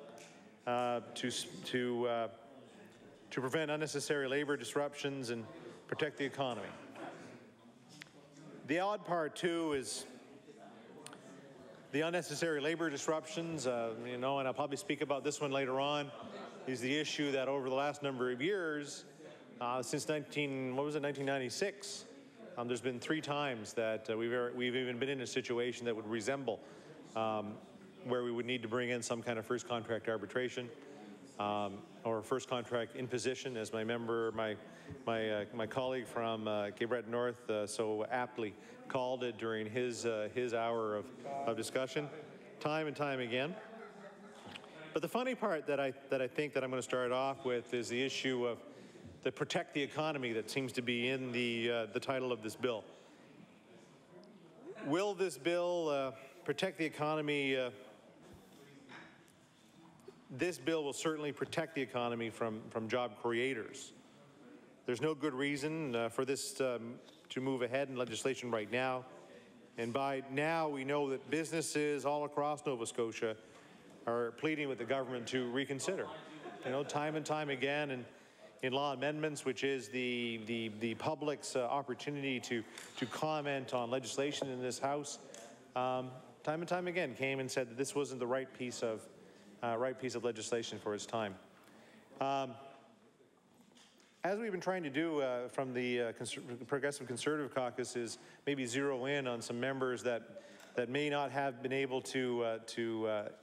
to prevent unnecessary labor disruptions and protect the economy. The odd part, too, is the unnecessary labor disruptions, and I'll probably speak about this one later on, is the issue that over the last number of years, since 1996, there's been 3 times that we've even been in a situation that would resemble where we would need to bring in some kind of first contract arbitration or first contract imposition, as my colleague from Cape Breton North so aptly called it during his hour of discussion, time and time again. But the funny part that I think that I'm going to start off with is the issue of the protect the economy that seems to be in the title of this bill. Will this bill protect the economy? This bill will certainly protect the economy from job creators. There's no good reason for this to move ahead in legislation right now. And by now, we know that businesses all across Nova Scotia are pleading with the government to reconsider. Time and time again, and in law amendments, which is the public's opportunity to comment on legislation in this House, time and time again came and said that this wasn't the right piece of legislation for its time. As we've been trying to do from the Progressive Conservative Caucus is maybe zero in on some members that may not have been able to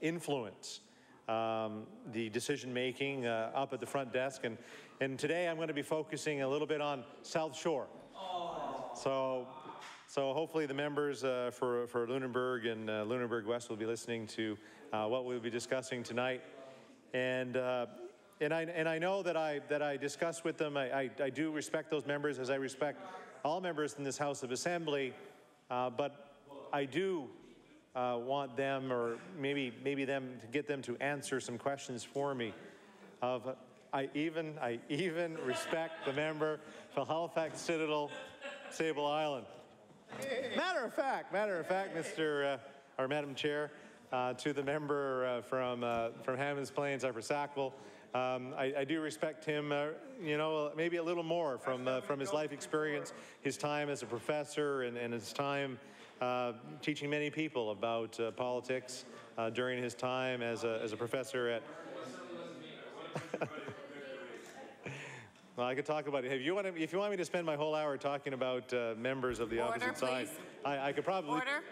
influence the decision-making up at the front desk. And today I'm going to be focusing a little bit on South Shore. So hopefully the members for Lunenburg and Lunenburg West will be listening to what we'll be discussing tonight. And I know that I discussed with them. I do respect those members, as I respect all members in this House of Assembly. But I do want them, or maybe them, to get them to answer some questions for me. I even respect the member for Halifax Citadel, Sable Island. Matter of fact, Mr. or Madam Chair, to the member from Hammonds Plains, Upper Sackville. I do respect him, maybe a little more from his life experience, his time as a professor, and his time teaching many people about politics during his time as a professor at Well, I could talk about it. If you want me to spend my whole hour talking about members of the opposite side, I could probably. Order.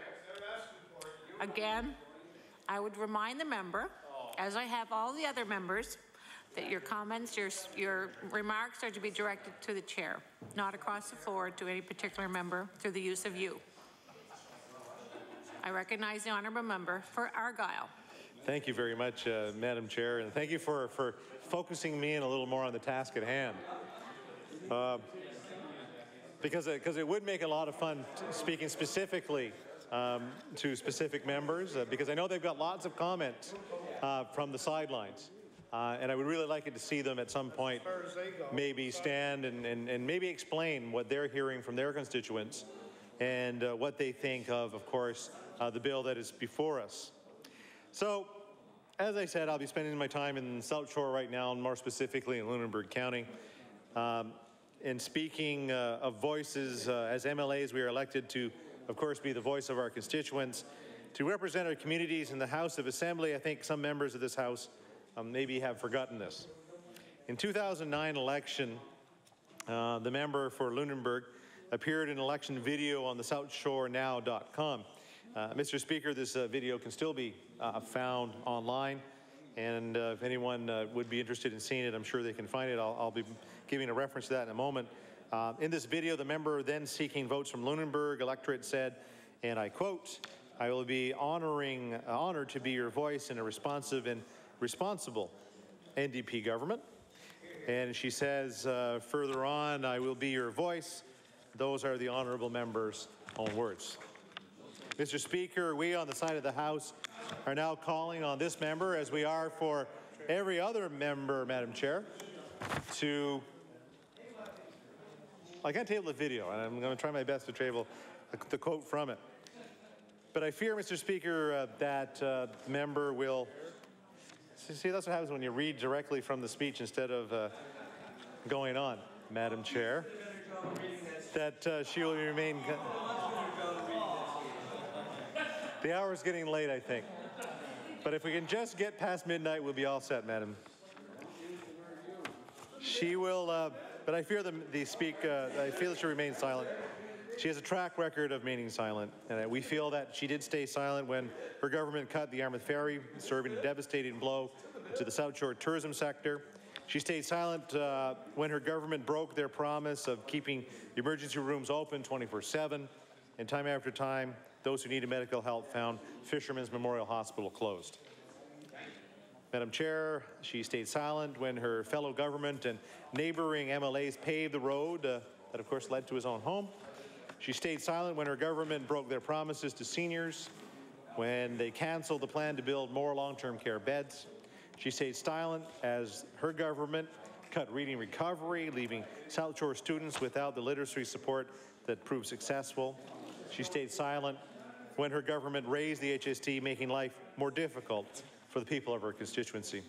Again, I would remind the member, as I have all the other members, that your comments, your remarks are to be directed to the chair, not across the floor to any particular member through the use of you. I recognize the honourable member for Argyle. Thank you very much, Madam Chair, and thank you for focusing me in a little more on the task at hand. Because it would make a lot of fun speaking specifically to specific members, because I know they've got lots of comments from the sidelines. And I would really like it to see them at some point maybe stand and maybe explain what they're hearing from their constituents and what they think of course, the bill that is before us. So, as I said, I'll be spending my time in South Shore right now, and more specifically in Lunenburg County. And speaking of voices, as MLAs, we are elected to, of course, be the voice of our constituents, to represent our communities in the House of Assembly. I think some members of this House maybe have forgotten this. In 2009 election, the member for Lunenburg appeared in an election video on the southshorenow.com. Mr. Speaker, this video can still be found online, and if anyone would be interested in seeing it, I'm sure they can find it. I'll be giving a reference to that in a moment. In this video, the member then seeking votes from Lunenburg electorate said, and I quote, "I will be honored to be your voice in a responsive and responsible NDP government." And she says further on, "I will be your voice." Those are the honourable member's own words. Mr. Speaker, we on the side of the House are now calling on this member, as we are for every other member, Madam Chair, to... I can't table the video, and I'm going to try my best to table the quote from it. But I fear, Mr. Speaker, that the member will... See, that's what happens when you read directly from the speech instead of going on, Madam Chair. That she will remain... The hour's getting late, I think. But if we can just get past midnight, we'll be all set, Madam. She will, but I fear I feel that she'll remain silent. She has a track record of remaining silent, and we feel that she did stay silent when her government cut the Yarmouth Ferry, serving a devastating blow to the South Shore tourism sector. She stayed silent when her government broke their promise of keeping the emergency rooms open 24/7, and time after time, those who needed medical help found Fisherman's Memorial Hospital closed. Madam Chair, she stayed silent when her fellow government and neighboring MLAs paved the road that of course led to his own home. She stayed silent when her government broke their promises to seniors, when they canceled the plan to build more long-term care beds. She stayed silent as her government cut reading recovery, leaving South Shore students without the literacy support that proved successful. She stayed silent when her government raised the HST, making life more difficult for the people of her constituency.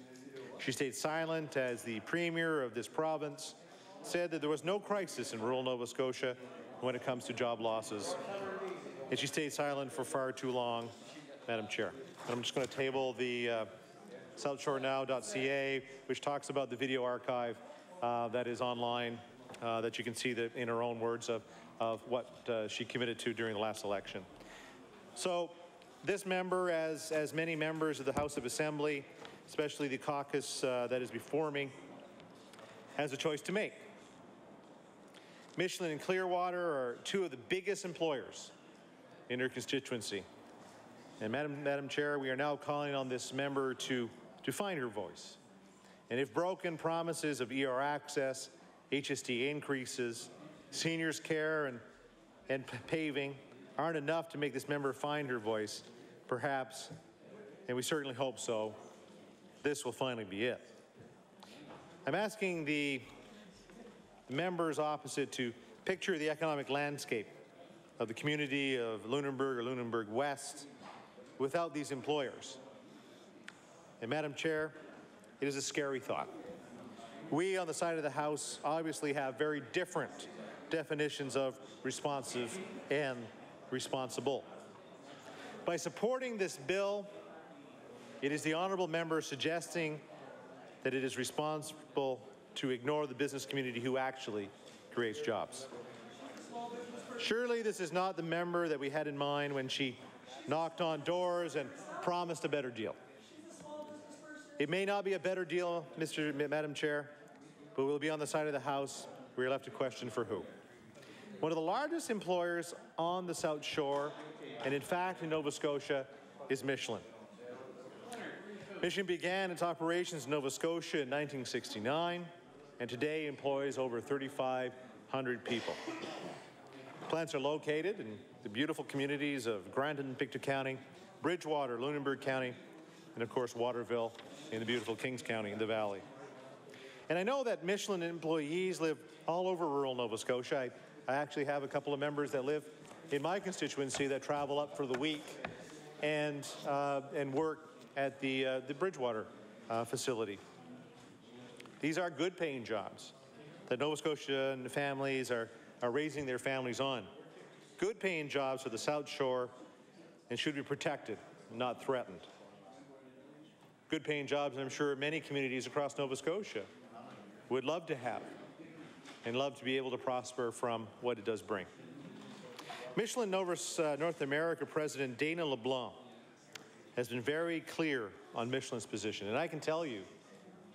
She stayed silent as the Premier of this province said that there was no crisis in rural Nova Scotia when it comes to job losses. And she stayed silent for far too long, Madam Chair. And I'm just going to table the southshorenow.ca, which talks about the video archive that is online, that you can see that in her own words of what she committed to during the last election. So this member, as many members of the House of Assembly, especially the caucus that is before me, has a choice to make. Michelin and Clearwater are two of the biggest employers in her constituency. And Madam Chair, we are now calling on this member to find her voice. And if broken promises of ER access, HST increases, seniors care and paving aren't enough to make this member find her voice, perhaps, and we certainly hope so, this will finally be it. I'm asking the members opposite to picture the economic landscape of the community of Lunenburg or Lunenburg West without these employers. And Madam Chair, it is a scary thought. We on the side of the House obviously have very different definitions of responsive and responsible. By supporting this bill, it is the honourable member suggesting that it is responsible to ignore the business community who actually creates jobs. Surely this is not the member that we had in mind when she knocked on doors and promised a better deal. It may not be a better deal, Madam Chair, but we'll be on the side of the House where you're left to question for who. One of the largest employers on the South Shore, and in fact in Nova Scotia, is Michelin. Michelin began its operations in Nova Scotia in 1969, and today employs over 3,500 people. Plants are located in the beautiful communities of Granton, Pictou County, Bridgewater, Lunenburg County, and of course Waterville in the beautiful Kings County in the Valley. And I know that Michelin employees live all over rural Nova Scotia. I actually have a couple of members that live in my constituency that travel up for the week and work at the Bridgewater facility. These are good paying jobs that Nova Scotian families are raising their families on. Good paying jobs for the South Shore and should be protected, not threatened. Good paying jobs, and I'm sure many communities across Nova Scotia would love to have and love to be able to prosper from what it does bring. Michelin North America President Dana LeBlanc has been very clear on Michelin's position. And I can tell you,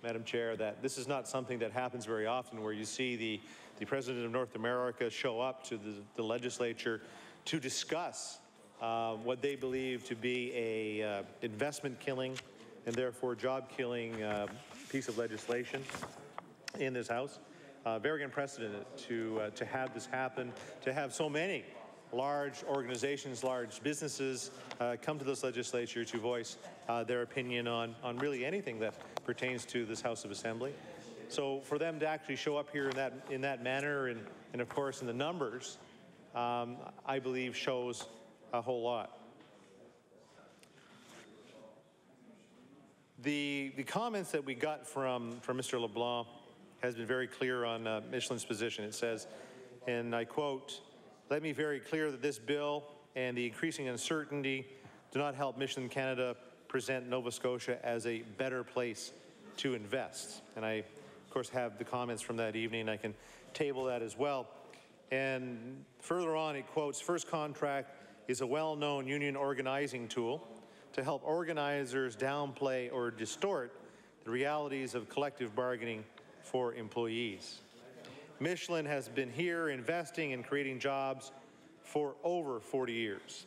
Madam Chair, that this is not something that happens very often where you see the President of North America show up to the legislature to discuss what they believe to be a investment killing and therefore job killing piece of legislation in this House. Very unprecedented to have this happen, to have so many large organizations, large businesses come to this legislature to voice their opinion on really anything that pertains to this House of Assembly. So for them to actually show up here in that manner and of course in the numbers, I believe shows a whole lot. The comments that we got from Mr. LeBlanc has been very clear on Michelin's position. It says, and I quote, "Let me very clear that this bill and the increasing uncertainty do not help Michelin Canada present Nova Scotia as a better place to invest." And I, of course, have the comments from that evening. I can table that as well. And further on, it quotes, "First contract is a well-known union organizing tool to help organizers downplay or distort the realities of collective bargaining for employees. Michelin has been here investing and creating jobs for over 40 years.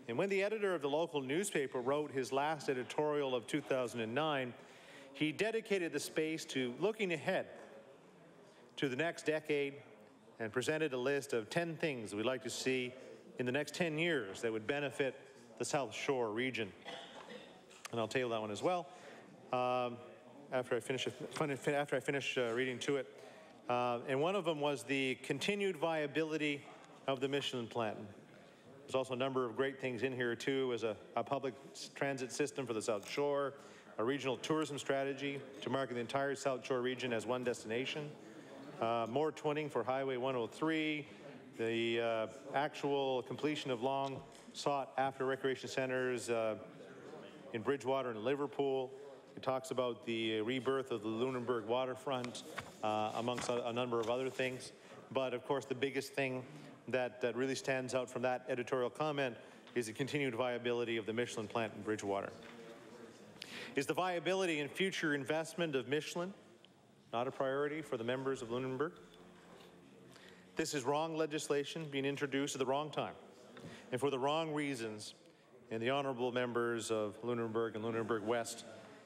And when the editor of the local newspaper wrote his last editorial of 2009, he dedicated the space to looking ahead to the next decade and presented a list of 10 things we'd like to see in the next 10 years that would benefit the South Shore region. And I'll table that one as well after I finish reading to it. And one of them was the continued viability of the Michelin plant. There's also a number of great things in here too, as a public transit system for the South Shore, a regional tourism strategy to market the entire South Shore region as one destination, more twinning for Highway 103, the actual completion of long sought after recreation centers in Bridgewater and Liverpool. It talks about the rebirth of the Lunenburg waterfront, amongst a number of other things. But of course, the biggest thing that really stands out from that editorial comment is the continued viability of the Michelin plant in Bridgewater. Is the viability and future investment of Michelin not a priority for the members of Lunenburg? This is wrong legislation being introduced at the wrong time and for the wrong reasons, and the honourable members of Lunenburg and Lunenburg West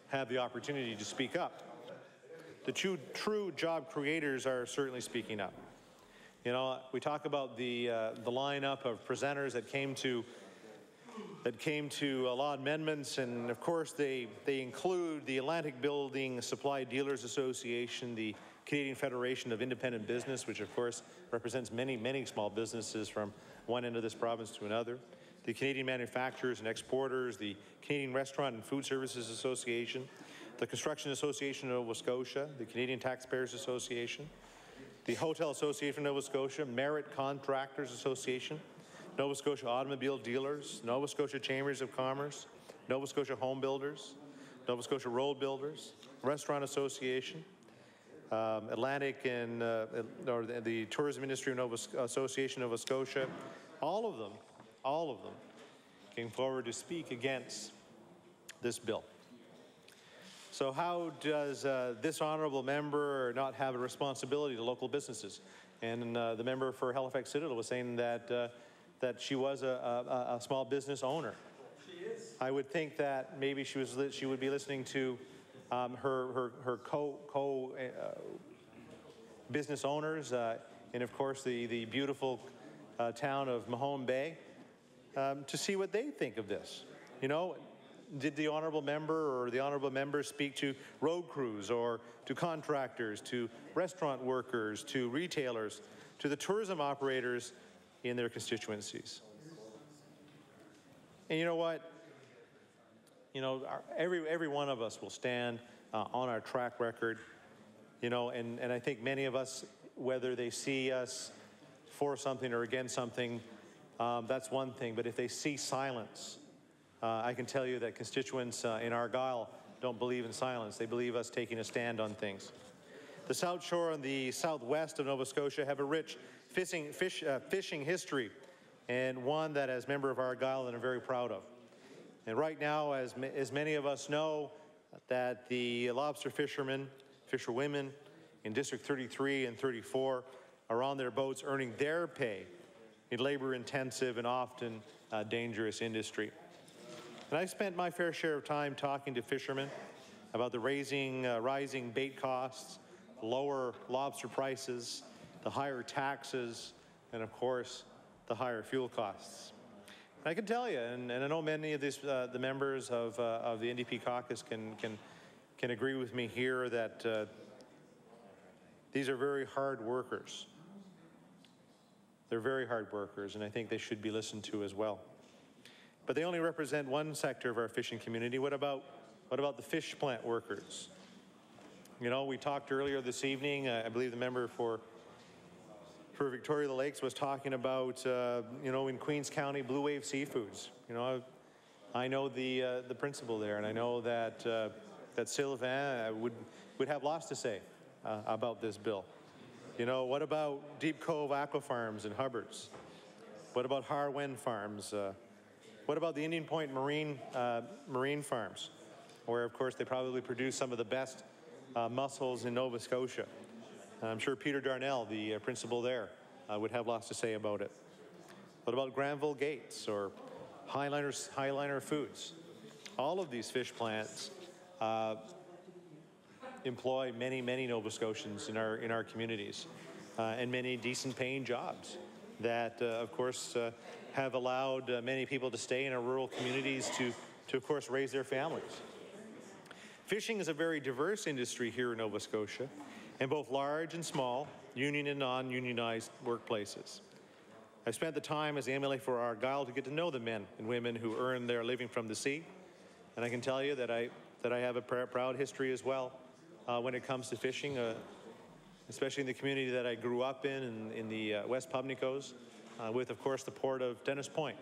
have the opportunity to speak up. The true job creators are certainly speaking up. You know, we talk about the lineup of presenters that came to law amendments, and of course they include the Atlantic Building Supply Dealers Association, the Canadian Federation of Independent Business, which of course represents many small businesses from one end of this province to another, the Canadian Manufacturers and Exporters, the Canadian Restaurant and Food Services Association, the Construction Association of Nova Scotia, the Canadian Taxpayers Association, the Hotel Association of Nova Scotia, Merit Contractors Association, Nova Scotia Automobile Dealers, Nova Scotia Chambers of Commerce, Nova Scotia Home Builders, Nova Scotia Road Builders, Restaurant Association, Atlantic and or the Tourism Industry Association of Nova Scotia, all of them came forward to speak against this bill. So how does this honourable member not have a responsibility to local businesses? And the member for Halifax Citadel was saying that that she was a small business owner. She is. I would think that maybe she would be listening to her business owners, and of course the beautiful town of Mahone Bay, to see what they think of this. You know, did the honourable member or the honourable members speak to road crews or to contractors, to restaurant workers, to retailers, to the tourism operators in their constituencies? And you know what? You know, every one of us will stand on our track record, you know, and I think many of us, whether they see us for something or against something, that's one thing. But if they see silence, I can tell you that constituents in Argyll don't believe in silence. They believe us taking a stand on things. The South Shore and the southwest of Nova Scotia have a rich fishing history, and one that, as member of Argyll, that I'm very proud of. And right now, as many of us know, that the lobster fishermen, fisherwomen in District 33 and 34 are on their boats earning their pay in labor-intensive and often dangerous industry. And I spent my fair share of time talking to fishermen about the rising bait costs, lower lobster prices, the higher taxes, and of course, the higher fuel costs. I can tell you, and I know many of these, the members of the NDP caucus can agree with me here, that these are very hard workers. They're very hard workers, and I think they should be listened to as well. But they only represent one sector of our fishing community. What about the fish plant workers? You know, we talked earlier this evening, I believe the member for Victoria the Lakes was talking about, you know, in Queens County, Blue Wave Seafoods. You know, I know the principal there, and I know that that Sylvain would have lots to say about this bill. You know, what about Deep Cove Aqua Farms in Hubbards? What about Harwen Farms? What about the Indian Point Marine Farms, where, of course, they probably produce some of the best mussels in Nova Scotia? I'm sure Peter Darnell, the principal there, would have lots to say about it. What about Granville Gates or Highliner Foods? All of these fish plants employ many Nova Scotians in our communities, and many decent paying jobs that, of course, have allowed many people to stay in our rural communities to of course, raise their families. Fishing is a very diverse industry here in Nova Scotia, in both large and small, union and non-unionized workplaces. I've spent the time as the MLA for Argyll to get to know the men and women who earn their living from the sea, and I can tell you that I have a proud history as well when it comes to fishing, especially in the community that I grew up in the West Pubnicos, with, of course, the port of Dennis Point,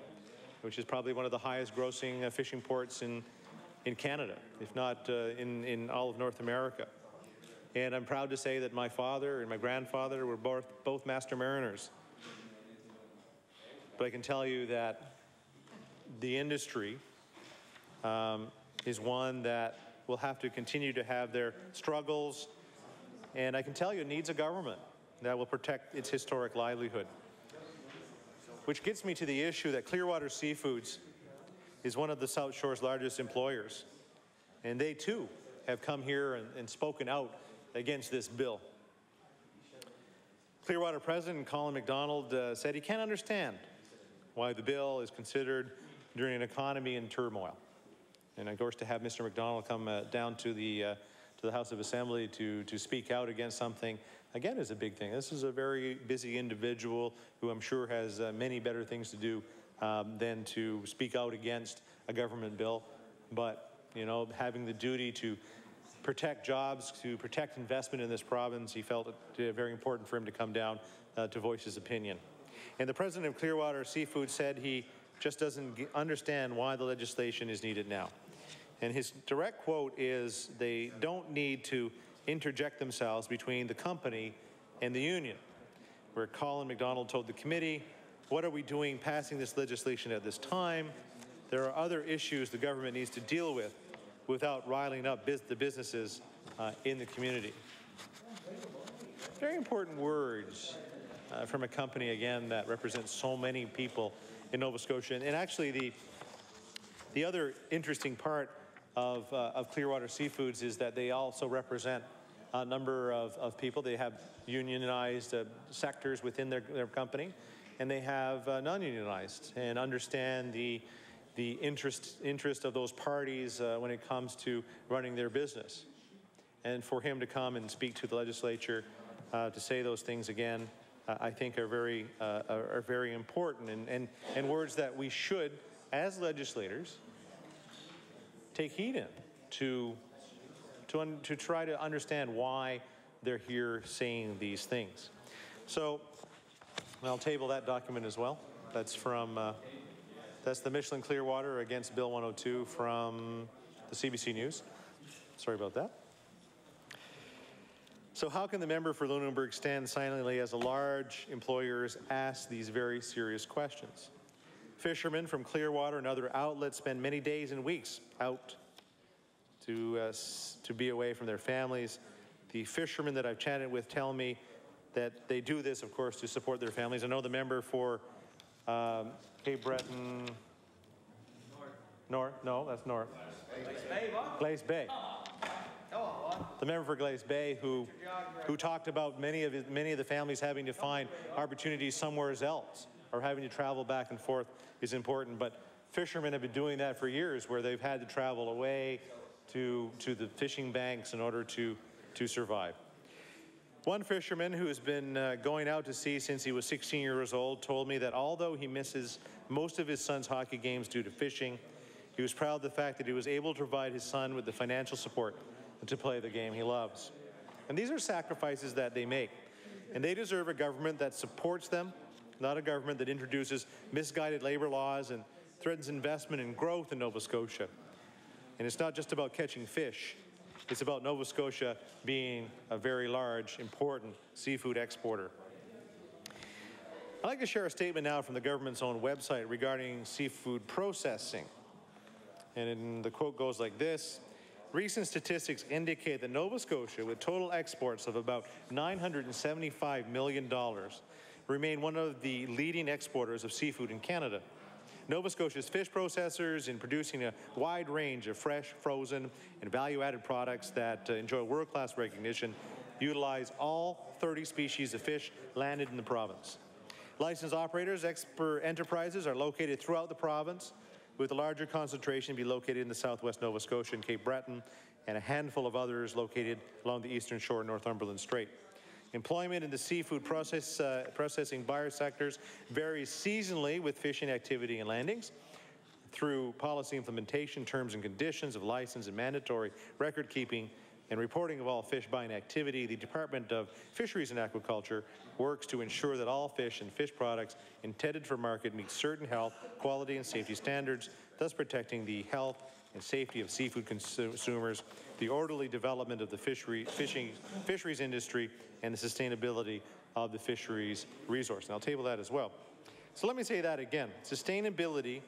which is probably one of the highest grossing fishing ports in Canada, if not in all of North America. And I'm proud to say that my father and my grandfather were both master mariners. But I can tell you that the industry is one that will have to continue to have their struggles, and I can tell you it needs a government that will protect its historic livelihood. Which gets me to the issue that Clearwater Seafoods is one of the South Shore's largest employers, and they too have come here and spoken out against this bill. Clearwater President Colin MacDonald said he can't understand why the bill is considered during an economy in turmoil. And of course, to have Mr. MacDonald come down to the House of Assembly to speak out against something, again, is a big thing. This is a very busy individual who I'm sure has many better things to do than to speak out against a government bill. But, you know, having the duty to protect jobs, to protect investment in this province, he felt it very important for him to come down to voice his opinion. And the president of Clearwater Seafood said he just doesn't understand why the legislation is needed now. And his direct quote is, they don't need to interject themselves between the company and the union, where Colin McDonald told the committee, what are we doing passing this legislation at this time? There are other issues the government needs to deal with without riling up the businesses in the community. Very important words from a company, again, that represents so many people in Nova Scotia. And actually, the other interesting part of Clearwater Seafoods is that they also represent a number of people. They have unionized sectors within their company, and they have non-unionized, and understand the interest of those parties when it comes to running their business. And for him to come and speak to the legislature to say those things again, I think are very important, and words that we should, as legislators, take heed in to try to understand why they're here saying these things. So I'll table that document as well. That's from that's the Michelin Clearwater against Bill 102 from the CBC News. Sorry about that. So how can the member for Lunenburg stand silently as a large employers ask these very serious questions? Fishermen from Clearwater and other outlets spend many days and weeks out to be away from their families. The fishermen that I've chatted with tell me that they do this, of course, to support their families. I know the member for Cape Breton... North? No, that's north. Glace Bay, what? Glace Bay. The member for Glace Bay who talked about many of the families having to find opportunities somewhere else or having to travel back and forth is important. But fishermen have been doing that for years, where they've had to travel away to the fishing banks in order to survive. One fisherman who has been going out to sea since he was 16 years old told me that although he misses most of his son's hockey games due to fishing, he was proud of the fact that he was able to provide his son with the financial support to play the game he loves. And these are sacrifices that they make. And they deserve a government that supports them, not a government that introduces misguided labor laws and threatens investment and growth in Nova Scotia. And it's not just about catching fish. It's about Nova Scotia being a very large, important seafood exporter. I'd like to share a statement now from the government's own website regarding seafood processing. And the quote goes like this: recent statistics indicate that Nova Scotia, with total exports of about $975 million, remain one of the leading exporters of seafood in Canada. Nova Scotia's fish processors, in producing a wide range of fresh, frozen, and value-added products that enjoy world-class recognition, utilize all 30 species of fish landed in the province. Licensed operators, expert enterprises are located throughout the province, with a larger concentration be located in the southwest Nova Scotia and Cape Breton, and a handful of others located along the eastern shore of Northumberland Strait. Employment in the seafood processing buyer sectors varies seasonally with fishing activity and landings. Through policy implementation, terms and conditions of license and mandatory record keeping and reporting of all fish buying activity, the Department of Fisheries and Aquaculture works to ensure that all fish and fish products intended for market meet certain health, quality, and safety standards, thus protecting the health and safety of seafood consumers, the orderly development of the fisheries industry, and the sustainability of the fisheries resource. And I'll table that as well. So let me say that again: sustainability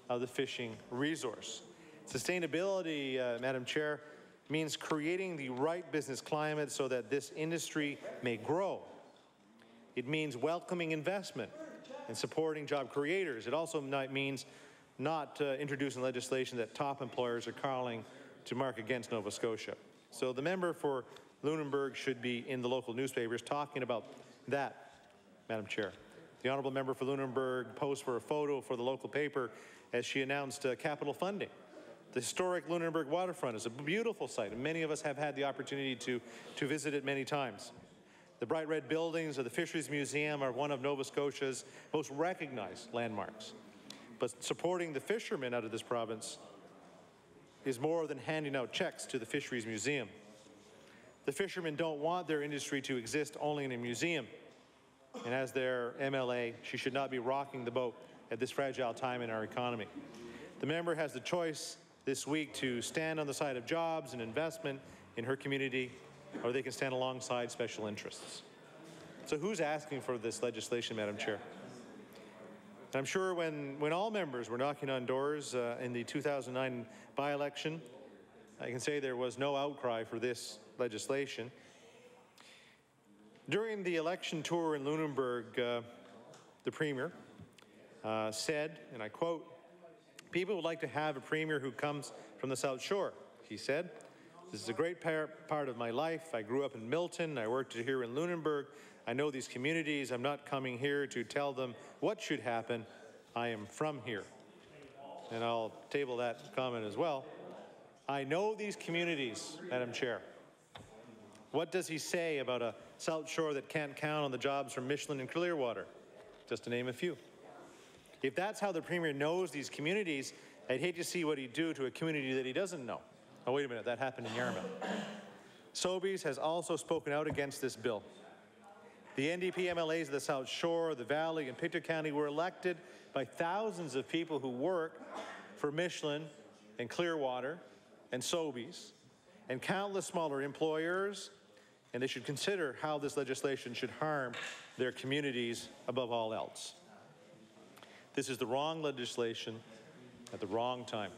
of the fishing resource. Sustainability, Madam Chair, means creating the right business climate so that this industry may grow. It means welcoming investment and supporting job creators. It also means not introducing legislation that top employers are calling to mark against Nova Scotia. So the member for Lunenburg should be in the local newspapers talking about that, Madam Chair. The honourable member for Lunenburg posed for a photo for the local paper as she announced capital funding. The historic Lunenburg waterfront is a beautiful site, and many of us have had the opportunity to visit it many times. The bright red buildings of the Fisheries Museum are one of Nova Scotia's most recognized landmarks. But supporting the fishermen out of this province is more than handing out checks to the Fisheries Museum. The fishermen don't want their industry to exist only in a museum. And as their MLA, she should not be rocking the boat at this fragile time in our economy. The member has the choice this week to stand on the side of jobs and investment in her community, or they can stand alongside special interests. So who's asking for this legislation, Madam Chair? And I'm sure when all members were knocking on doors in the 2009 by-election, I can say there was no outcry for this legislation. During the election tour in Lunenburg, the Premier said, and I quote, "People would like to have a Premier who comes from the South Shore," he said. "This is a great part of my life. I grew up in Milton. I worked here in Lunenburg. I know these communities. I'm not coming here to tell them what should happen. I am from here." And I'll table that comment as well. I know these communities, Madam Chair. What does he say about a South Shore that can't count on the jobs from Michelin and Clearwater? Just to name a few. If that's how the Premier knows these communities, I'd hate to see what he'd do to a community that he doesn't know. Oh, wait a minute, that happened in Yarmouth. Sobeys has also spoken out against this bill. The NDP MLAs of the South Shore, the Valley, and Pictou County were elected by thousands of people who work for Michelin and Clearwater and Sobeys and countless smaller employers, and they should consider how this legislation should harm their communities above all else. This is the wrong legislation at the wrong time.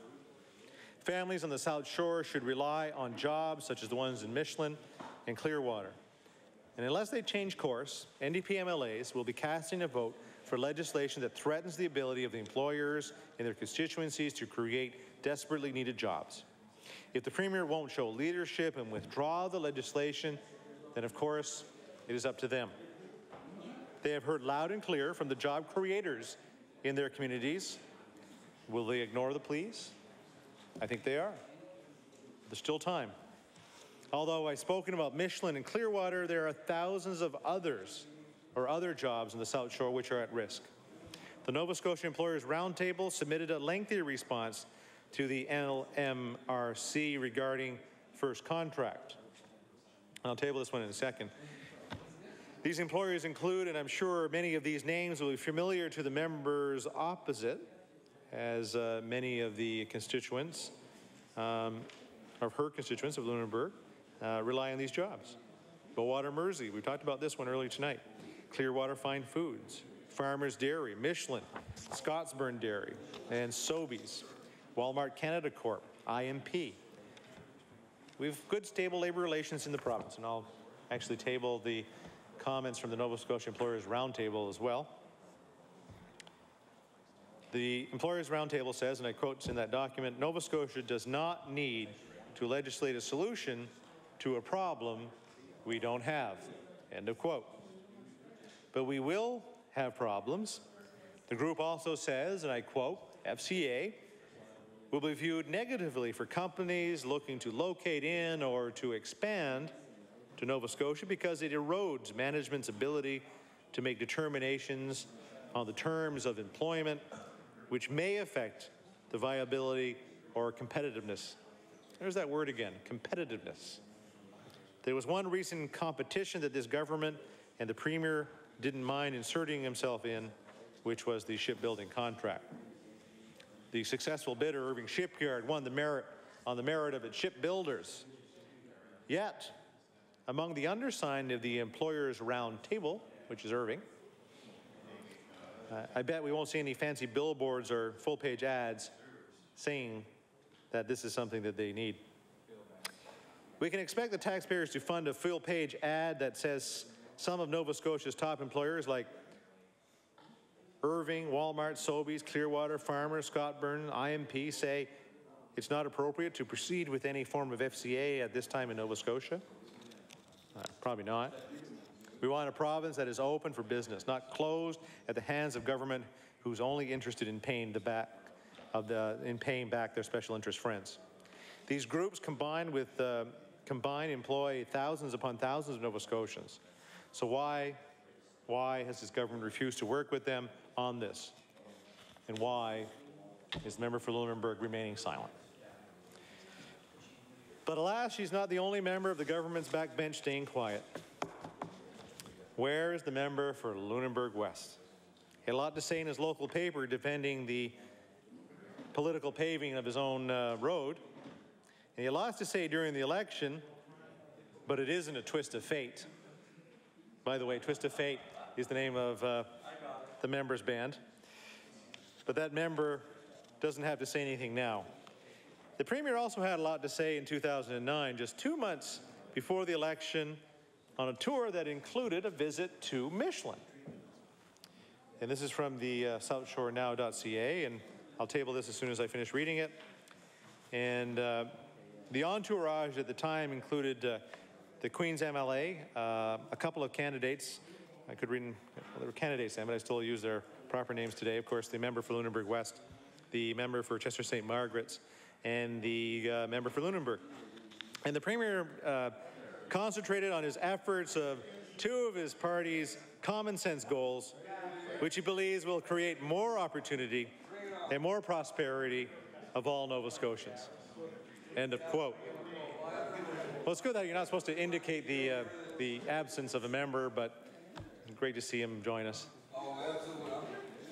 Families on the South Shore should rely on jobs such as the ones in Michelin and Clearwater. And unless they change course, NDP MLAs will be casting a vote for legislation that threatens the ability of the employers in their constituencies to create desperately needed jobs. If the Premier won't show leadership and withdraw the legislation, then of course it is up to them. They have heard loud and clear from the job creators in their communities. Will they ignore the pleas? I think they are. There's still time. Although I've spoken about Michelin and Clearwater, there are thousands of others or other jobs in the South Shore which are at risk. The Nova Scotia Employers Roundtable submitted a lengthy response to the NLMRC regarding first contract. I'll table this one in a second. These employers include, and I'm sure many of these names will be familiar to the members opposite, as many of the constituents, of her constituents of Lunenburg, rely on these jobs. Bowater Mersey, we talked about this one earlier tonight. Clearwater Fine Foods, Farmers Dairy, Michelin, Scottsburn Dairy, and Sobeys, Walmart Canada Corp, IMP. We have good, stable labor relations in the province, and I'll actually table the comments from the Nova Scotia Employers Roundtable as well. The Employers Roundtable says, and I quote in that document, "Nova Scotia does not need to legislate a solution to a problem we don't have." End of quote. But we will have problems. The group also says, and I quote, "FCA will be viewed negatively for companies looking to locate in or to expand to Nova Scotia because it erodes management's ability to make determinations on the terms of employment, which may affect the viability or competitiveness." There's that word again, competitiveness. There was one recent competition that this government and the Premier didn't mind inserting himself in, which was the shipbuilding contract. The successful bidder, Irving Shipyard, won on the merit of its shipbuilders. Yet, among the undersigned of the Employers Roundtable, which is Irving, I bet we won't see any fancy billboards or full-page ads saying that this is something that they need. We can expect the taxpayers to fund a full-page ad that says some of Nova Scotia's top employers like Irving, Walmart, Sobeys, Clearwater, Farmers, Scottsburn, IMP say it's not appropriate to proceed with any form of FCA at this time in Nova Scotia. Probably not. We want a province that is open for business, not closed at the hands of government who's only interested in paying back their special interest friends. These groups combined employ thousands upon thousands of Nova Scotians. So why has this government refused to work with them on this? And why is the member for Lunenburg remaining silent? But alas, she's not the only member of the government's backbench staying quiet. Where is the member for Lunenburg West? He had a lot to say in his local paper defending the political paving of his own road. And he had lots to say during the election but it isn't a twist of fate. By the way, Twist of Fate is the name of the member's band. But that member doesn't have to say anything now. The Premier also had a lot to say in 2009, just 2 months before the election, on a tour that included a visit to Michelin. And this is from the southshorenow.ca, and I'll table this as soon as I finish reading it. And the entourage at the time included the Queen's MLA, a couple of candidates. I could read, well, they were candidates then, but I still use their proper names today. Of course, the member for Lunenburg West, the member for Chester St. Margaret's, and the member for Lunenburg. And the Premier concentrated on his efforts of two of his party's common sense goals, which he believes will create more opportunity and more prosperity of all Nova Scotians. End of quote. Well, it's good that you're not supposed to indicate the absence of a member, but great to see him join us.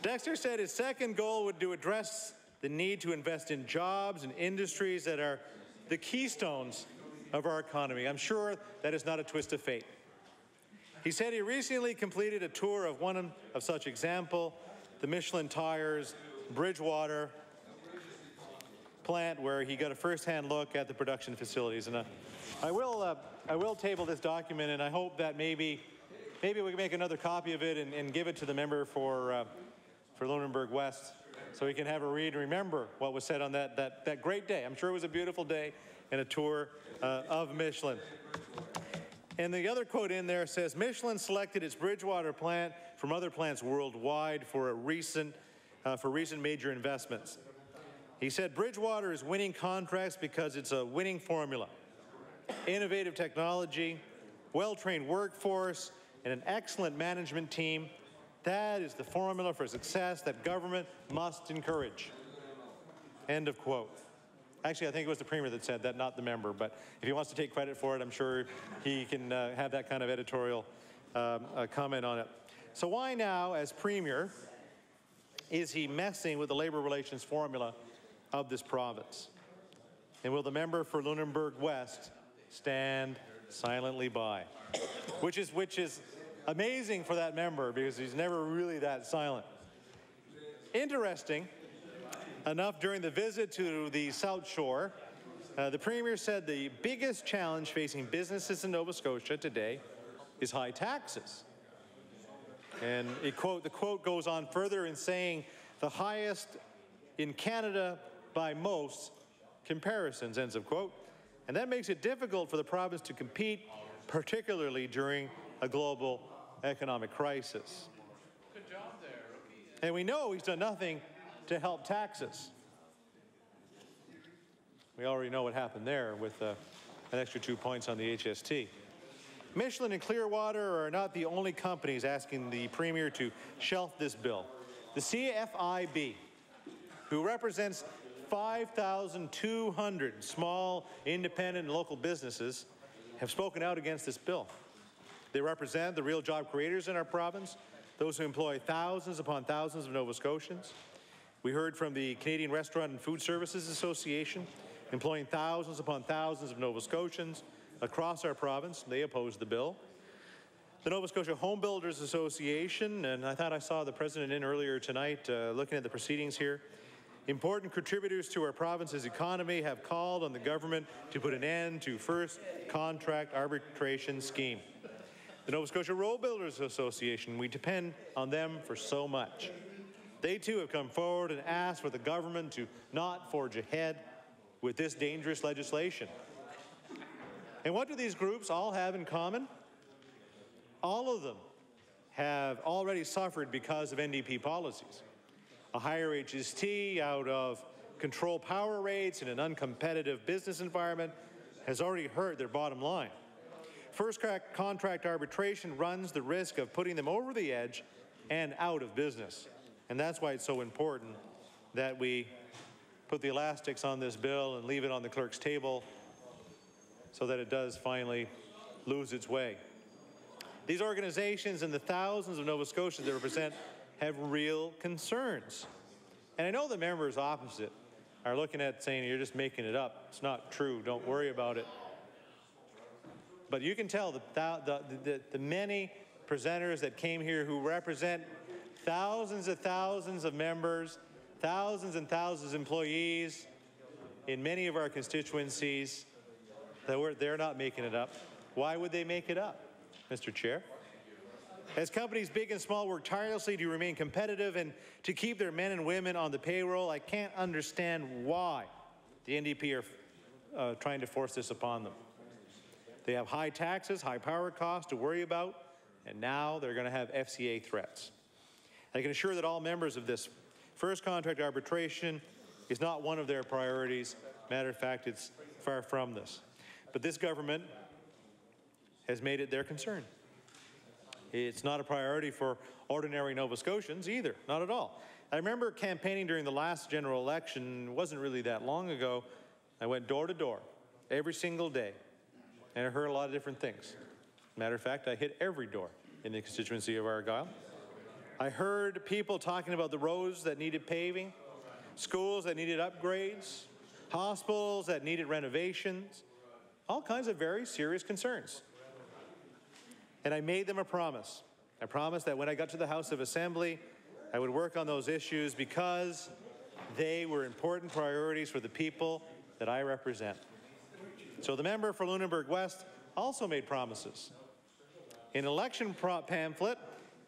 Dexter said his second goal would to address the need to invest in jobs and industries that are the keystones of our economy. I'm sure that is not a twist of fate. He said he recently completed a tour of one of such example, the Michelin Tires Bridgewater plant, where he got a first-hand look at the production facilities. And I will table this document, and I hope that maybe we can make another copy of it and give it to the member for Lunenburg West, so he can have a read and remember what was said on that great day. I'm sure it was a beautiful day and a tour of Michelin. And the other quote in there says, Michelin selected its Bridgewater plant from other plants worldwide for recent major investments. He said Bridgewater is winning contracts because it's a winning formula. Innovative technology, well-trained workforce, and an excellent management team. That is the formula for success that government must encourage. End of quote. Actually, I think it was the Premier that said that, not the member, but if he wants to take credit for it, I'm sure he can have that kind of editorial comment on it. So why now, as Premier, is he messing with the labor relations formula of this province? And will the member for Lunenburg West stand silently by? Which is amazing for that member, because he's never really that silent. Interesting enough, during the visit to the South Shore, the Premier said the biggest challenge facing businesses in Nova Scotia today is high taxes. And the quote goes on further in saying the highest in Canada by most comparisons, ends of quote. And that makes it difficult for the province to compete, particularly during a global economic crisis. Good job there, rookie. And we know he's done nothing to help taxes. We already know what happened there with an extra 2 points on the HST. Michelin and Clearwater are not the only companies asking the Premier to shelf this bill. The CFIB, who represents 5,200 small, independent, and local businesses, have spoken out against this bill. They represent the real job creators in our province, those who employ thousands upon thousands of Nova Scotians. We heard from the Canadian Restaurant and Food Services Association, employing thousands upon thousands of Nova Scotians across our province. They opposed the bill. The Nova Scotia Home Builders Association, and I thought I saw the president in earlier tonight looking at the proceedings here. Important contributors to our province's economy have called on the government to put an end to first contract arbitration scheme. The Nova Scotia Road Builders Association, we depend on them for so much. They too have come forward and asked for the government to not forge ahead with this dangerous legislation. And what do these groups all have in common? All of them have already suffered because of NDP policies. A higher HST out of control power rates in an uncompetitive business environment has already hurt their bottom line. First contract arbitration runs the risk of putting them over the edge and out of business. And that's why it's so important that we put the elastics on this bill and leave it on the clerk's table so that it does finally lose its way. These organizations and the thousands of Nova Scotians they represent have real concerns. And I know the members opposite are looking at saying, you're just making it up. It's not true. Don't worry about it. But you can tell the many presenters that came here who represent thousands of members, thousands and thousands of employees in many of our constituencies, they're not making it up. Why would they make it up, Mr. Chair? As companies big and small work tirelessly to remain competitive and to keep their men and women on the payroll, I can't understand why the NDP are trying to force this upon them. They have high taxes, high power costs to worry about, and now they're going to have FCA threats. I can assure that all members of this first contract arbitration is not one of their priorities. Matter of fact, it's far from this. But this government has made it their concern. It's not a priority for ordinary Nova Scotians either, not at all. I remember campaigning during the last general election. It wasn't really that long ago. I went door to door every single day, and I heard a lot of different things. Matter of fact, I hit every door in the constituency of Argyle. I heard people talking about the roads that needed paving, schools that needed upgrades, hospitals that needed renovations, all kinds of very serious concerns. And I made them a promise. I promised that when I got to the House of Assembly, I would work on those issues because they were important priorities for the people that I represent. So the member for Lunenburg West also made promises. In an election pamphlet,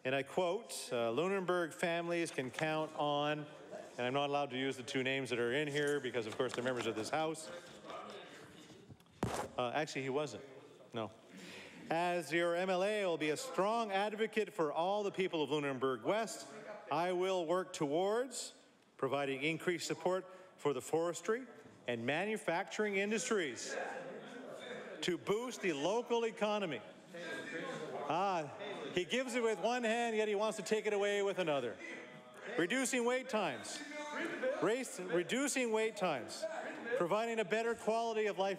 and I quote, Lunenburg families can count on, and I'm not allowed to use the two names that are in here because, of course, they're members of this House. Actually, he wasn't. No. As your MLA, I will be a strong advocate for all the people of Lunenburg West. I will work towards providing increased support for the forestry and manufacturing industries to boost the local economy. He gives it with one hand, yet he wants to take it away with another. Reducing wait times. Reducing wait times. Providing a better quality of life